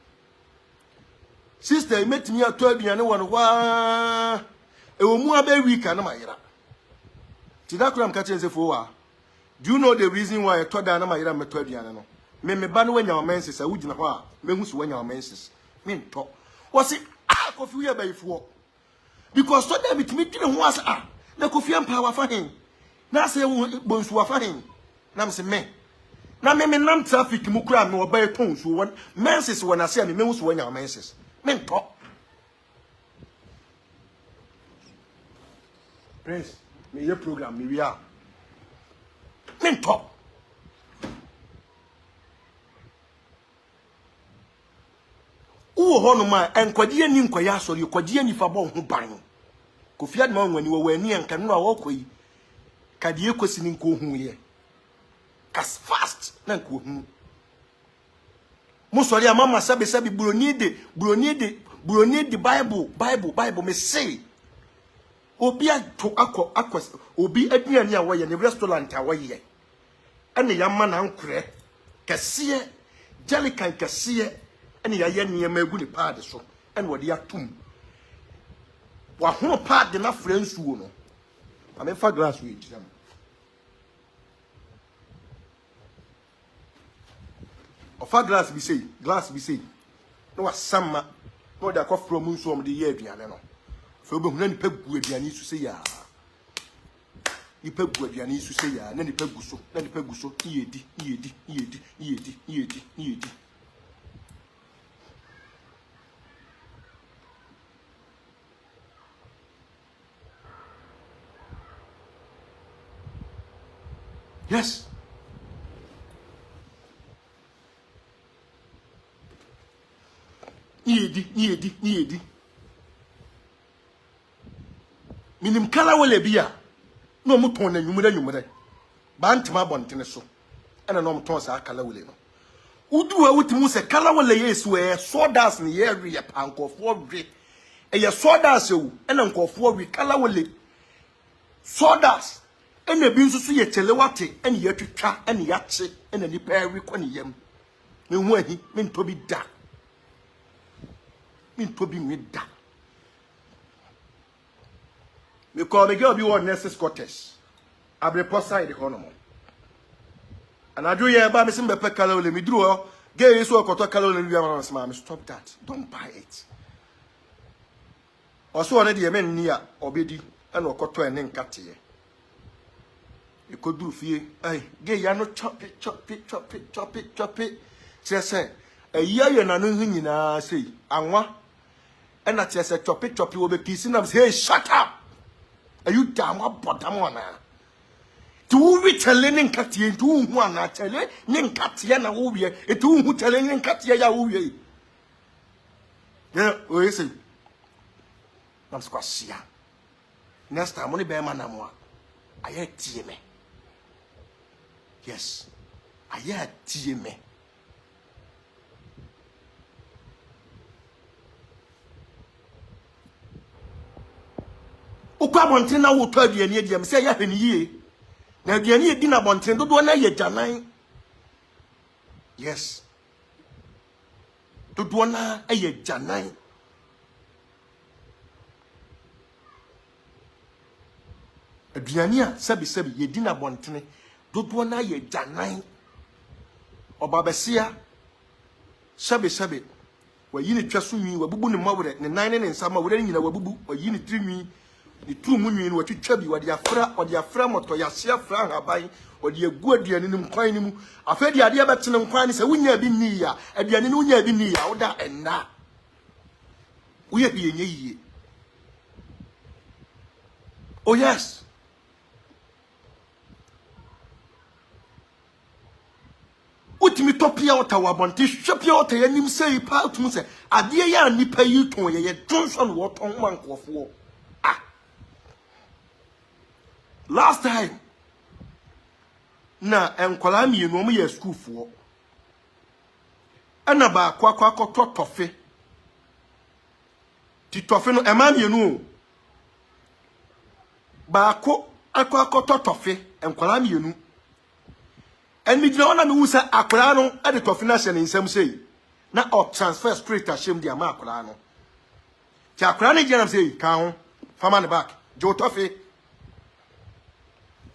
sister metimi ato aduane wɔ no wa ewo mu aba week na mayira tidakura mka chense fowa do you know the reason why I told na mayira meto aduane no me ba no wanya menses a wugina hɔ a mehu so wanya menses me nto wɔsi Kofi we abayifo because so dem bitimi dwene ho asa na Kofi ampa wa fa hen na se bonsu wa fa hen na me se me na me nam traffic mu kura me oba eton so won menses wona se me mehu so wanya menses me nto prince me ye program me wi a me nto uwo hono ma enkwade ni nkwaya asori kwade ni fa bon ho ban Kofi Adoma nwani wo wani enka no a wokoyi kade ekosi ni nko hu ye kas fast na nko hu musori amama sabe buloni de bible me say obi ato akos obi aduane a woye ne restaurant a woye ene yamma na nkure kase jelican kase ene ya ye niema egu ni pad so ene wode atum wa ho pad na fransuo no amefa glass we ejam ofa glass bi say no wasama no da ko from nsuo mo de ye aduane no fe obehu na nipa gu aduane su say ya nipa gu aduane su say ya na nipa gu so yedi Yes. Niedi. Minim kala wole bia. No mo ton na nwumure. Ba ntema bontene so. Ena no mo ton sa kala wole no. Udu a wutimu se kala wole yesu e sodas ne ye ri pankofo wi. E ye sodas ewu ena nkofo wi kala wole. Sodas ena bi nsusu ye chelewate ena ye twetwa ena ya che ena ni pa wi ko ne yam. Me hu ahi me ntobi da. Me ntobi me da. Me call me girl be one nurses quarters. Abrepo side economy. And I do ye ba me sim be pe kala wole me duru gay so okoto kala wole wi am stop that. Don't buy it. Also one de men ni a obedi and okoto ene nkate ye. You could do fie ay gay ya no chop it. Say a year na no hu nyina say anwa and that say chop it wo be pisi na say shut up. Are you damn what bottom one? To be telling Katia to one, I tell you, Nin Katia na Uwe, a two who telling Katia Uwe. Yeah, where is it? I'm squashia. Next time, only bear man, I had TMA. Yes, I had TMA. Ukwa montena wo to aduane adi am se ya hwani yie na aduane edi na bonten dodo na ye janan. Yes, dodo na ye janan. Aduane a sebi ye di na bonten dodo na ye janan. Obabesia sebi wa yini twaso nwi wa bubu ne mawre ne nan ne nsama wure nyina wa bubu wa yini trinwi ni tu mu nwi no twetwa bi wode afra moto ya se afra haban wode egu aduane nim kwan nim afedi ade abetene nkwan ne se wunya bi ni ya aduane ne wunya bi ni ya woda enna uye bi enye yiye. Oh yes, utimi topia ota wabonte hwepia ota yanim sei pa utum se ade ya nipa yi ton ye Johnson wo ton mankofo. Last time na enkwala mienu omo ye school fo ana ba akwa tofe ti tofe no ema mienu ba akwa tofe enkwala mienu en mi gina ona mi wusa akwala no e de tofe na hye ne nsam sei na o transfer straight ashem dia ma akwala no ti akwala ne gina sei ka ho fama ne back jo tofe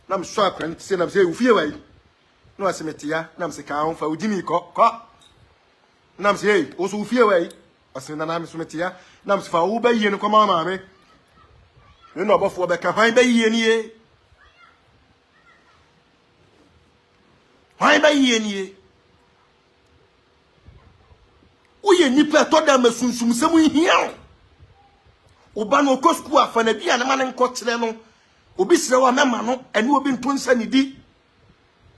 nam so akwala ti se nam sei ufie wai no asemetia nam se ka ho fa ujimi ko nam sei o so ufie wai asena nam so metia nam se fa wo ba yie no ko ma me no obofo be ka hwan ba yie ni e hwan ba yie ni e uye nipa to da masunsum sem hia oba no ko school afa na bia na ma ne nko kire no obi sire wa mema no ene obi ntonsa ni di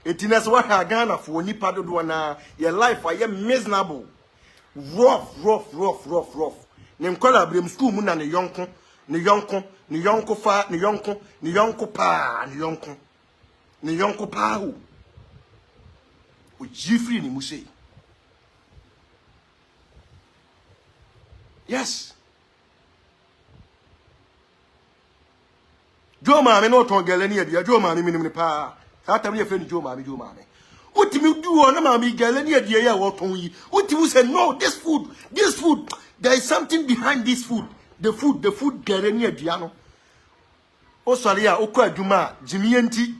etinas wa ha Ghana fo nipa dodo na your life are miserable, rough ne nkola brem school mu na ne yonko fa ne yonko pa o jifri ni musei. Yes, Jo mame no ton galani adia Jo mame minim ne pa ata me fe ni Jo mame utimi duo na mame galani adia ya wo ton yi utimi say no, this food there is something behind this food, the food galani adia no o sori a okọ adwuma jimienti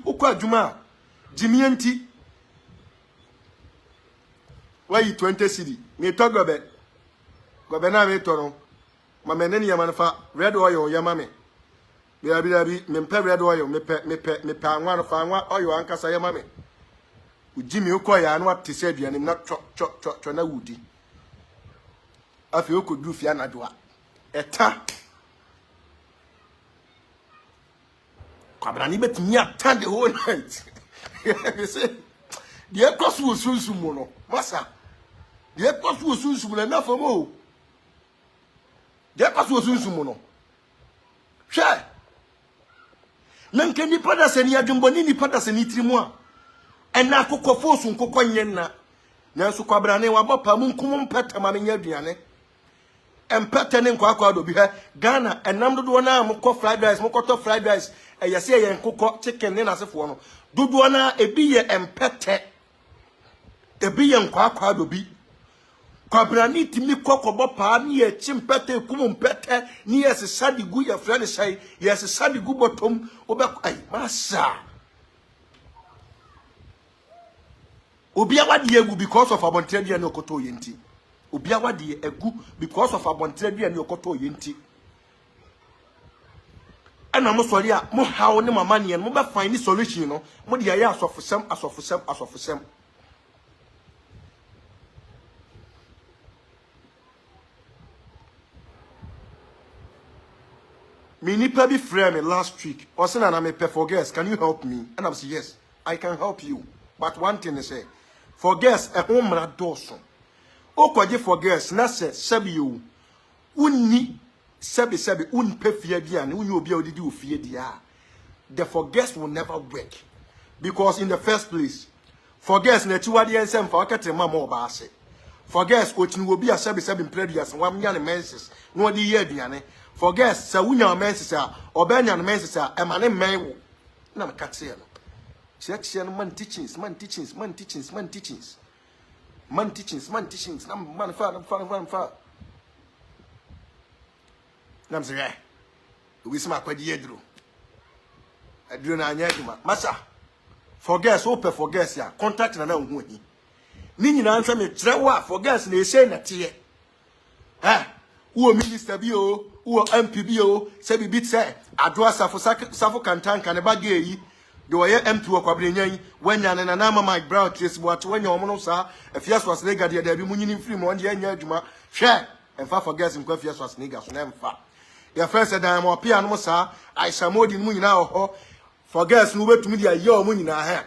okọ adwuma jimienti why 20 cedi me to gobe na me to no mama ne ya manfa red oil ya mame Biabi, me pe red oil, me pe anwa fa anwa oil ankasa ye mame. Ujimi ukọ ya anwa te se aduane na cho na wudi. Afi okodu fi anadwa. Eta. Kwabrani bet me attend the whole night. You say, the aircraft was soon sumono, Massa. The aircraft was soon sumono enough for more. The aircraft was soon sumono. Share. Nankeni pada se ni adwumboni ni pada se ni trimwa. Ena kokofo so nkokọ nyenna. Nanso Kwabrani wa bopa mu nkum mpeta ma menya aduane. Empete ne nkwa akwa do bi ha Ghana enam dodo na mko fried rice mko to fried rice yesi ye nkokọ chicken ne nasefo no dodo na ebi ye empete ebi ye nkwa akwa do bi Kwabrani timi kokobo pa ni ye chimpete kum mpete ni ye sesadi gu ye frɛ ne hyai ye sesadi gu botom obe ai masa obi awade egu because of abontre dia ne okoto ye nti obi awade egu because of abontre dia ne okoto ye nti ana mo sori a mo hawo ne mama ne mo be find solution no mo dia ya asofosem me nipa bi frame me last week or say na me pay for guests, can you help me? And I'm say yes, I can help you, but one thing is say for guests e ho mra doso o kwaje for guests na say sabi you unni sabi unpe fie dia na unni obi a odidi ofie dia the for guests will never work because in the first place for guests na tiwade ensem fa okete mama oba ase for guests otinu obi a sabi previous wam nya ne menses no odi ye aduane for guests sa wunya menses a obanya ne menses a emane menwo na mekate no church no man teachings man fa nam say we sma kwadi edro na anya aduma masa for guests open for guests ya contact na hu hi ni nyina nsa me trewa for guests na ese na tie uo minister bi o uo MP bi o se bibit se adoa safo kantanka ne bage yi de oye MP wo Kwabrenyan wanya ne na mama Mike Brown trace bo ate wanya omo no sa Afia so asnega de bi munyini free mo de anya adwuma hwe emfa for guests nkwa Afia so asnega so na emfa your friend said I'm up here no sa I samodi mu nyina ho for guests no betumi de aye omo nyina ha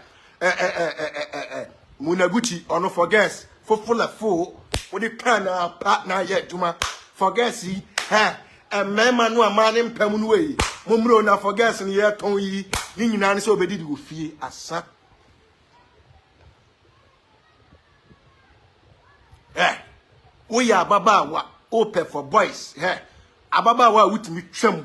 munaguchi ono for guests fofula fo wo de kan na partner ye adwuma for guests yi mema no amane mpam no we momro na for guests ni ye ton yi ni nyina ne so obedidi wo fie asa we ya baba wa open for boys ababa wa wutimi twam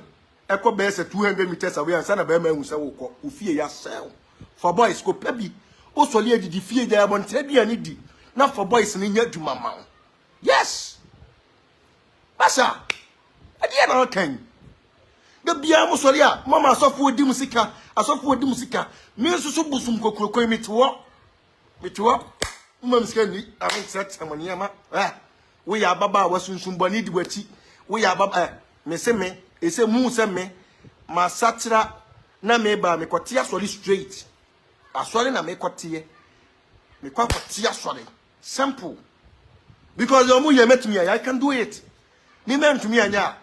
eko be se 200 meters away ansa na be ma ehunsa wo kọ ofie ya sel for boys ko pabi o soli edidi fie ja abontre bia ni di na for boys ni nya dwuma ma yes basa ade na kan de bia mo soli a mama asofo odi musika me nsusu busum kokrokoi mitwo mmam sika ni amen set amaniama we ya baba wa sunsun boni di wati we ya baba me se me ese mu se me ma satira na me ba me kwoti asori straight asori na me kwoti me kwoti asori simple because you mu ye metumi I can do it ni me ntumi anya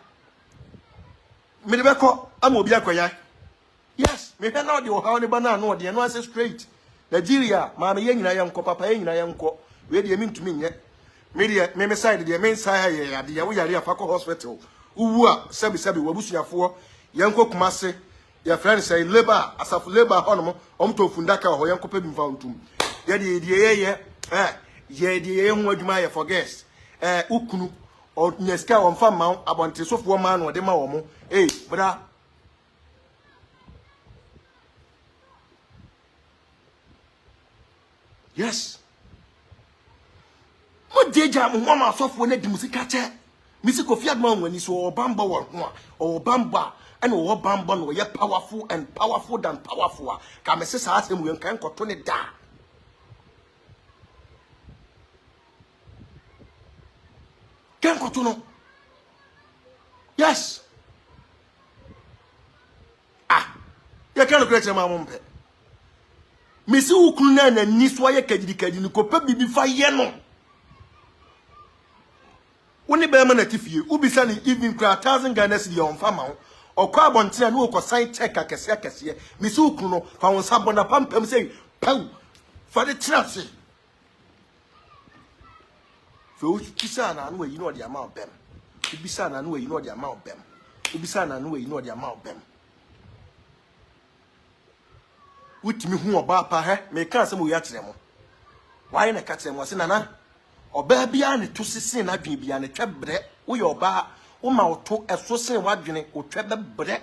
me de beko am obi akoya yes me he na odi o ha oni bana na odi no ase straight Nigeria ma me ye nyina ye nko papa ye nyina ye nko we de me ntumi nye me side de me side ye ade ya wo yare afako hospital uwu a sebi wabusuafo yanko kumase ya friend say labor asafu labor hono omto fundaka ho yanko pa bi mfa ntum ye de ye hu adwuma ye for guests ukunu o nyeska o mfa ma abonte sofo ma na o de ma wo mo bra yes mo deja mo mama sofo na di musika che misi Kofi Adoma wani so obamba wo ho obamba and obamba no ye powerful and powerful than powerful ka me sesa asem we kan koto ne da kan koto no yes ye kan ko eche ma mo mpe misi ukunu na ni so ye kagidi ni ko pa bibi fa ye no Uni be man atifie ubisa ni even 1,000 Ghana cedi on fama okwa abonte na okọ sign check akese me se ukunu no fa won sabona pampam say pau fa de trase fe o kisa na no yi no de ama obem ubisa na no yi no de ama obem ubisa na no yi no de ama obem wutimi hu oba pa he me kan se mo ya kire mo why na ka kire mo se nana oba bia ne to sese na dwen bia ne twebre wo ye oba wo ma oto eso sen wadwene wo twebre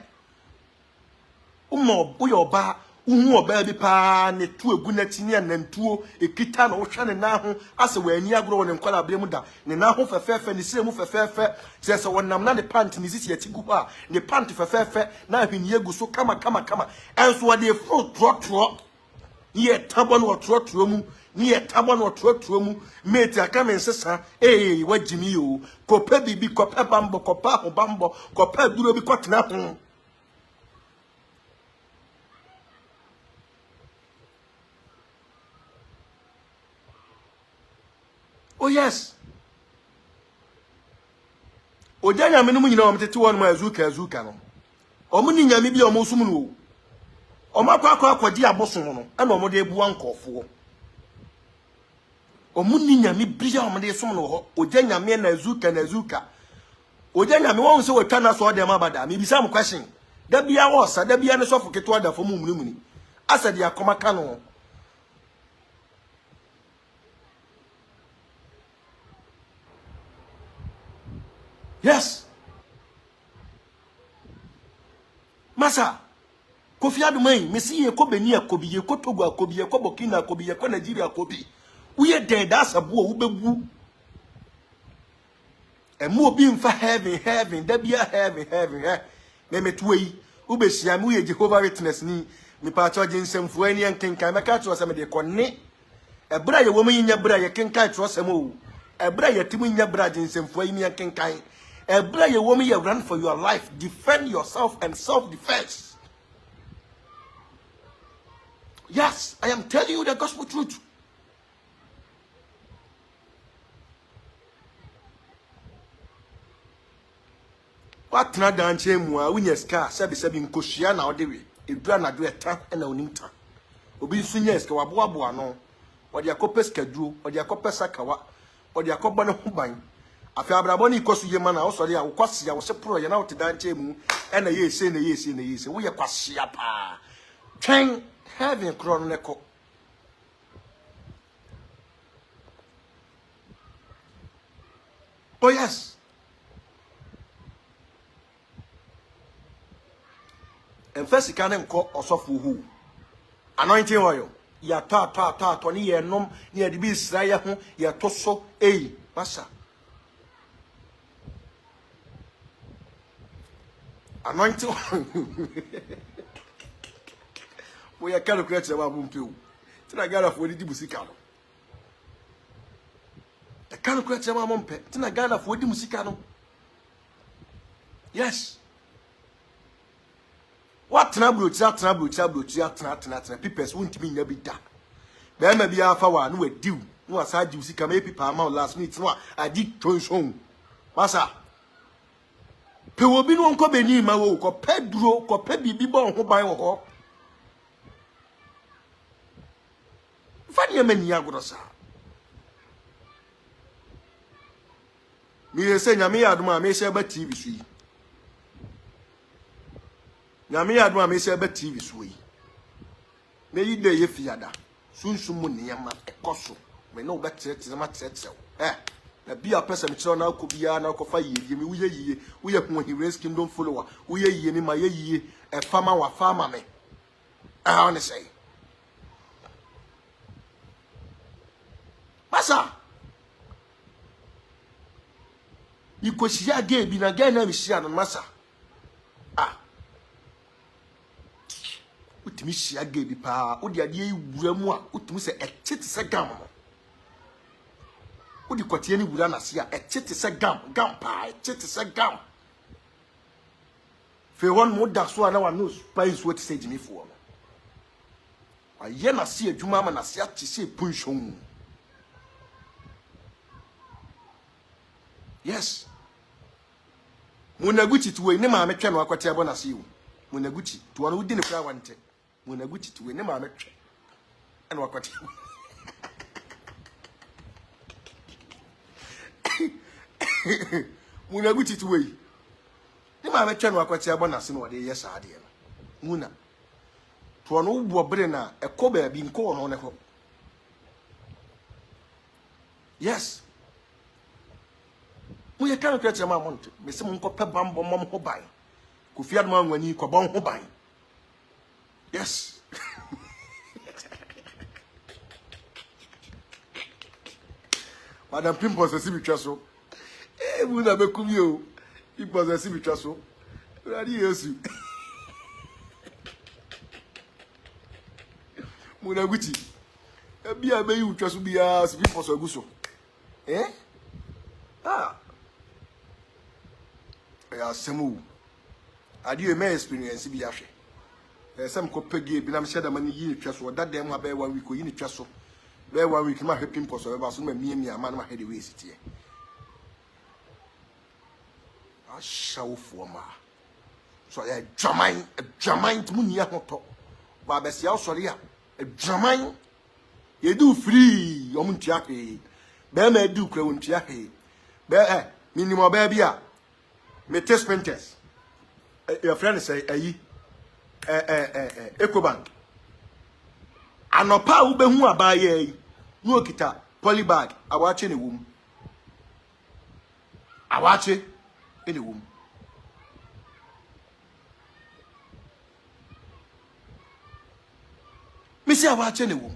wo ye oba hu oba bi pa ne to egu na tini anantuo ekita na wo hwe ne na ho ase wa ani agro ne nkwala abremu da ne na ho fefefe ne sire mu fefefe se wonam na ne pant ne sisi ati gu ha ne pant fefefe na ahwini egu so kama enso wa de fro trotro ye tabon wo trotro mu ni ye tabon wo trotro mu mate aka men sesa wajimi yo kopa bibi kopa bambo kopa ho bambo kopa duro bi kotena ho. Oh yes. Ojanya me no nyina o mtete won ma azuka no. Omo ni nyame bi o mo sum no o. Omo akwa aboso no e na omo de ebu ankofo. Omo ni nyame bi o mo de sum no ho. Ojanya me na azuka. Ojanya me won se wotwa na so de ma bada. Me bisa am question. Da bia wo sa da bia ne sofo keto da fo mu munimuni. Asa de akoma ka no. Yes. Masa. Kofi Adoma yi, me si ye ko Beni akobi, ye ko Togo akobi, ye ko Burkina akobi, ye ko Nigeria akobi. Uye den da sabu o ubegu. Emu obi mfa heaven, da bia heaven. Me tuwe yi. Ubehia me uye Jehovah Witness ni. Me pa cho jinsemfo ani enkenkan me ka cho se me de konne. Ebra ye wo me nya bra ye kenkan cho se mo. Ebra ye timu nya bra jinsemfo yi me enkenkan. Ebra ye woman you run for your life. Defend yourself and self-defense. Yes, I am telling you the gospel truth. What na danche mu a wunya ska sebi nkohia na odewe. Edura na do eta na onimta. Obi sunya ska waboabo ano. Odi akopes kaduro, odi akopesa kawa, odi akobba ne huban. Afia abraboni ikosu yema na osori a ukwasi ya wose pro ye na wote danche mu e na yesi wo ye kwasi ya pa twen heaven kro no neko. Oh yes. Enfesi kan nko osofo hu anointing oil ya ta ni ye nom ni ye de bi Israel ho ye to so masa anointing. We are calculating about Bempah. Tina Ghana for the musicano. The calculating about Bempah. Tina Ghana for the musicano. Yes. What trouble? People won't mean every day. There may be a hour, no deal. No aside you see, come maybe per amount last minute. No, I did turn home. Massa. Pe obi no nko beni ma wo ko pedro ko pe bibi bon ho ban wo ho fani amani agoro sa mi yese nyame Adoma me se ba TV su yi nyame Adoma me se ba TV su yi me yi de ye fiada sunsun mu niyama ekoso me no ba tete ma tete na bia person chiro na akobia na akofa yie mi uye hu His kingdom follower uye yie mi ma ye yie e fama wa fama me I want to say masa ikoshia ge bi na ge na mi shia no masa utimi shia ge bi pa odi ade yi wura mu a utimi se etete se gam Udi kwatie ni wura na sia etete se gam pa etete se gam fe won mo da so na wa no spine so te se jimi fo no aye na sia adwuma ma na sia te se punshon. Yes, Munaguchi to ne ma metwe no akwate abona se wo. Munaguchi to ono wudi ne kura wante. Munaguchi to ne ma metwe. Ena akwate. Munaguchi to we. Ne ma metwe no akwate abona se no de yesa ade no. Muna. To ono wo bere na ekoba bi nko no ne ho. Yes. We can't create a month. Miss Munko Pebambo Mom Hobai. Kofi Adoma when you cobon Hobai. Yes. Madam Pimpos a Sibi Trasso. Eh, Muna Becumio. Pimpos a Sibi Trasso. Ready, yes. Muna Gucci. A beer may you trust be as Pimpos or Gusso. Eh? Ah. Ya semu adi me experience bi ahwe sem ko pege bi na me sheda mani yi twaso that dem aba 1 week yi ni twaso be 1 week ma happy pimple so ba so ma mia ma na ma hede we sitie a shawo fo ma so ya draman mu ni ahoto ba be sia osori a draman ye do free o mu ntia he be ma do kra wo ntia he be minimum ba bia me test printers your friend say ayi Ecobank anopa wo behu abaye yi no okita polybag awache ne wom awache ene wom misi awache ne wom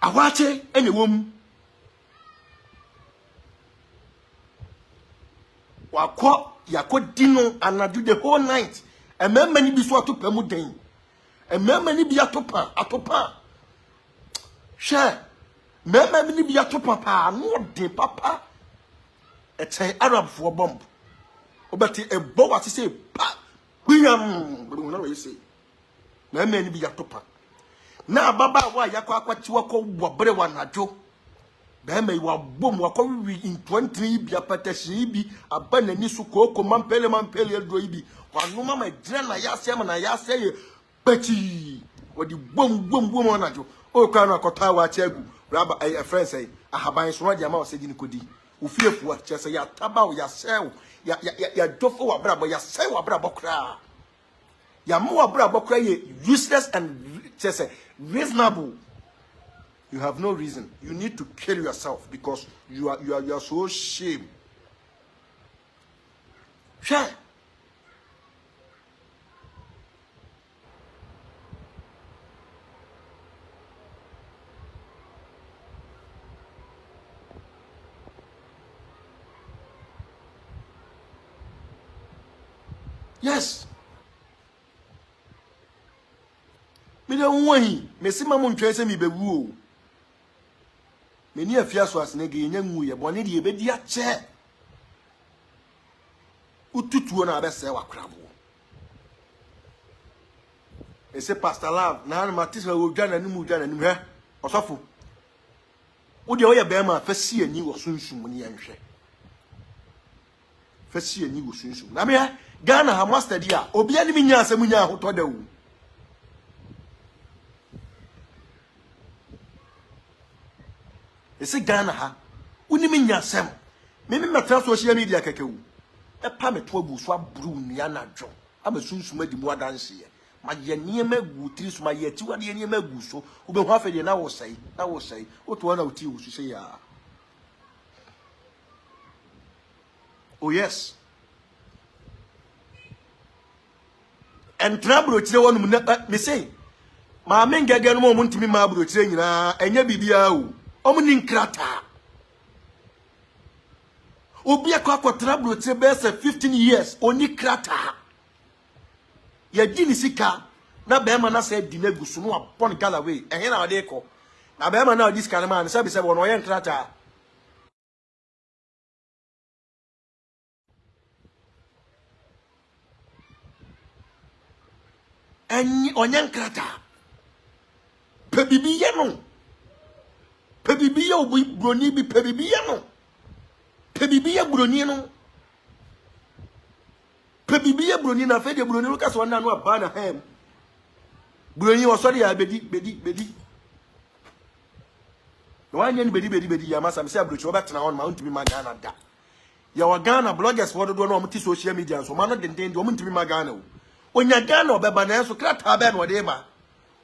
awache ene wom wako yako dino anadu the whole night emema ni bi so atopa mu den emema ni bi atopa hwe mema ni bi atopa pa no de papa etchen arab for bomb obeti ebo wati say pa buyam na we say mema ni bi atopa na baba wa yako akwati wako wobere wanadwo Bema iwa bom wako in 23 bi apatashi bi abana ni su koko mampele edo ibi wanuma ma dina na yase ma na yase ye bachi wodi bom onajo o ka na akota wa chegu raba a friend say ahaban so dia ma osedi ni kodi ofiefu a chese ya taba o ya sew ya dofo wa brabo ya sew wa brabo kra ya mo wa brabo kra ye useless and chese reasonable. You have no reason. You need to kill yourself because you are so ashamed. Sure. Yes. Me don't want. Me see my mum try say me be woo. Many Afia so as nege nyangu ye bone de ebedi ache ututuo na abese wakrabo ese pastor love na na matisa wo dwa na nimu he osofo wo de oye be ma fasi ani wo sunsum ni yanhwe fasi ani wo sunsum na me Ghana ha master dia obi ani mi nya asem nya ahoto da wu ese Ghana ha uni mi nyasem me meta social media kekewu e pa me to agu so abru nia na dwo ama sunsuma di mu adanse ye ma ye niema gu tiri so ma ye ti wade niema gu so wo be ho afede na wo sai wo to na uti wo so ya oh yes en trabro tire wonum na me say ma me ngege no mo ntimi ma abro tire nyina enya bibia o omni nkrata obi akwa trablo tire be 15 years oni krata ya dini sika na be ma na say di na gusu no abon galaway ehe na ode ko na be ma na odi sika na man say be say wono ye nkrata enyi onye nkrata pe bibiye no pe bibiye obi broni bi pe bibiye no Pebibiya broni no. Pebibiya broni na fe de broni no kaso na no aba na hem. Broni wo so de ya bedi. No anya ni bedi ya masa me say abrochi obetena on ma untimi magana da. Ya wa Ghana bloggers for do no omti social media so ma no denden de omntimi magana wo. Onya Ghana obeba na so krata ba na ode ba.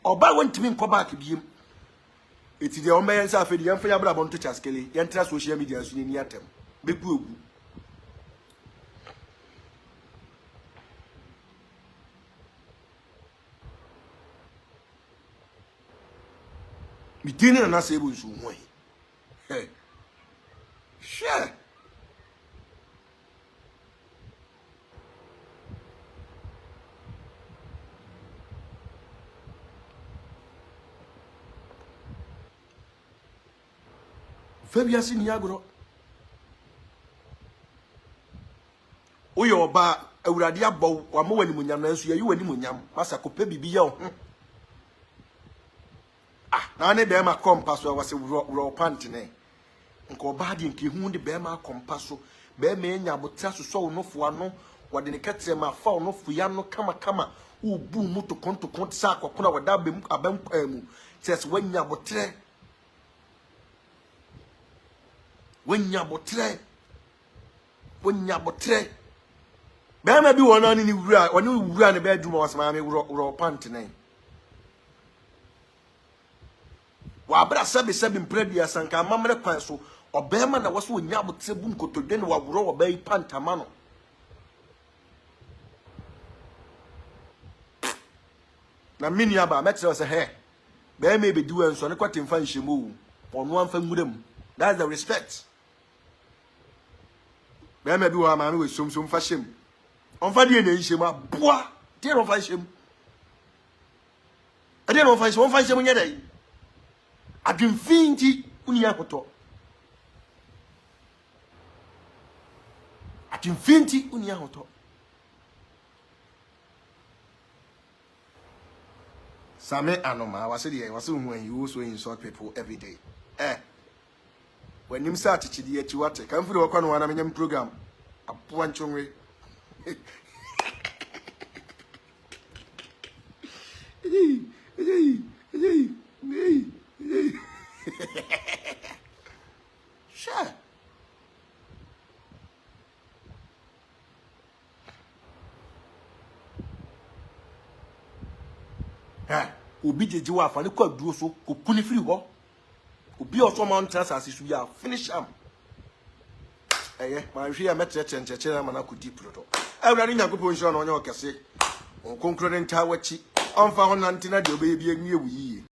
Oba wontimi nko back biem. Eti de omba yensa afedi yemfa ya bra bonto chaskele yentra social media so ni atem. Beku ogu. Mitini na nasa ebo nsu ho Hey. Share. Fabia si ni agro. Oyo ba awurade abọ wa mo wani munyam na nso ye wani munyam masa ko pe bibi ye ho. Na ne be ma kompa so wase ro pant ne. Nko ba de nke hu de be ma kompa so be ma enya botra so so no fo ano wode ne katre ma fa no fo ya no kama ubu mu to konto sa akokona wada bem abam mu ses wanya botre be ma bi wona ni wura oni wura ne be duma wasama me ro pant ne wa abra sabe mpradia sanka mamre kwan so obema na waso nya botre bu nkotodwe ne wa wuro obai pantama no na mini aba metre say he be ma be diwa nso ne kwatemfa nhemu onu amfa ngudem. That's the respect. Be ma bi wa ma me we somsom fa hyem onfa de ne nhemu aboa de no fa hyem ade no fa hyem onfa hyem nya dai adwemfinti uni akoto adwemfinti uni akoto Same Anoma wase de wase hu an you so insult people every day when him start chidi achi wate kan furi wakwa no wana menyam program apoa nchonwe Sure. Obi jeje wa fa ne kwa duo so ko puni firi ho. Obi oso ma ntra asase su ya finish am. Ma hwe ya metre chencheche na mana ko deep roto. Ewura ni nyakopo nshiro na onye okese. Okonkro ne nta wachi. Onfa ho nante na de obeye bi enwie wuyi.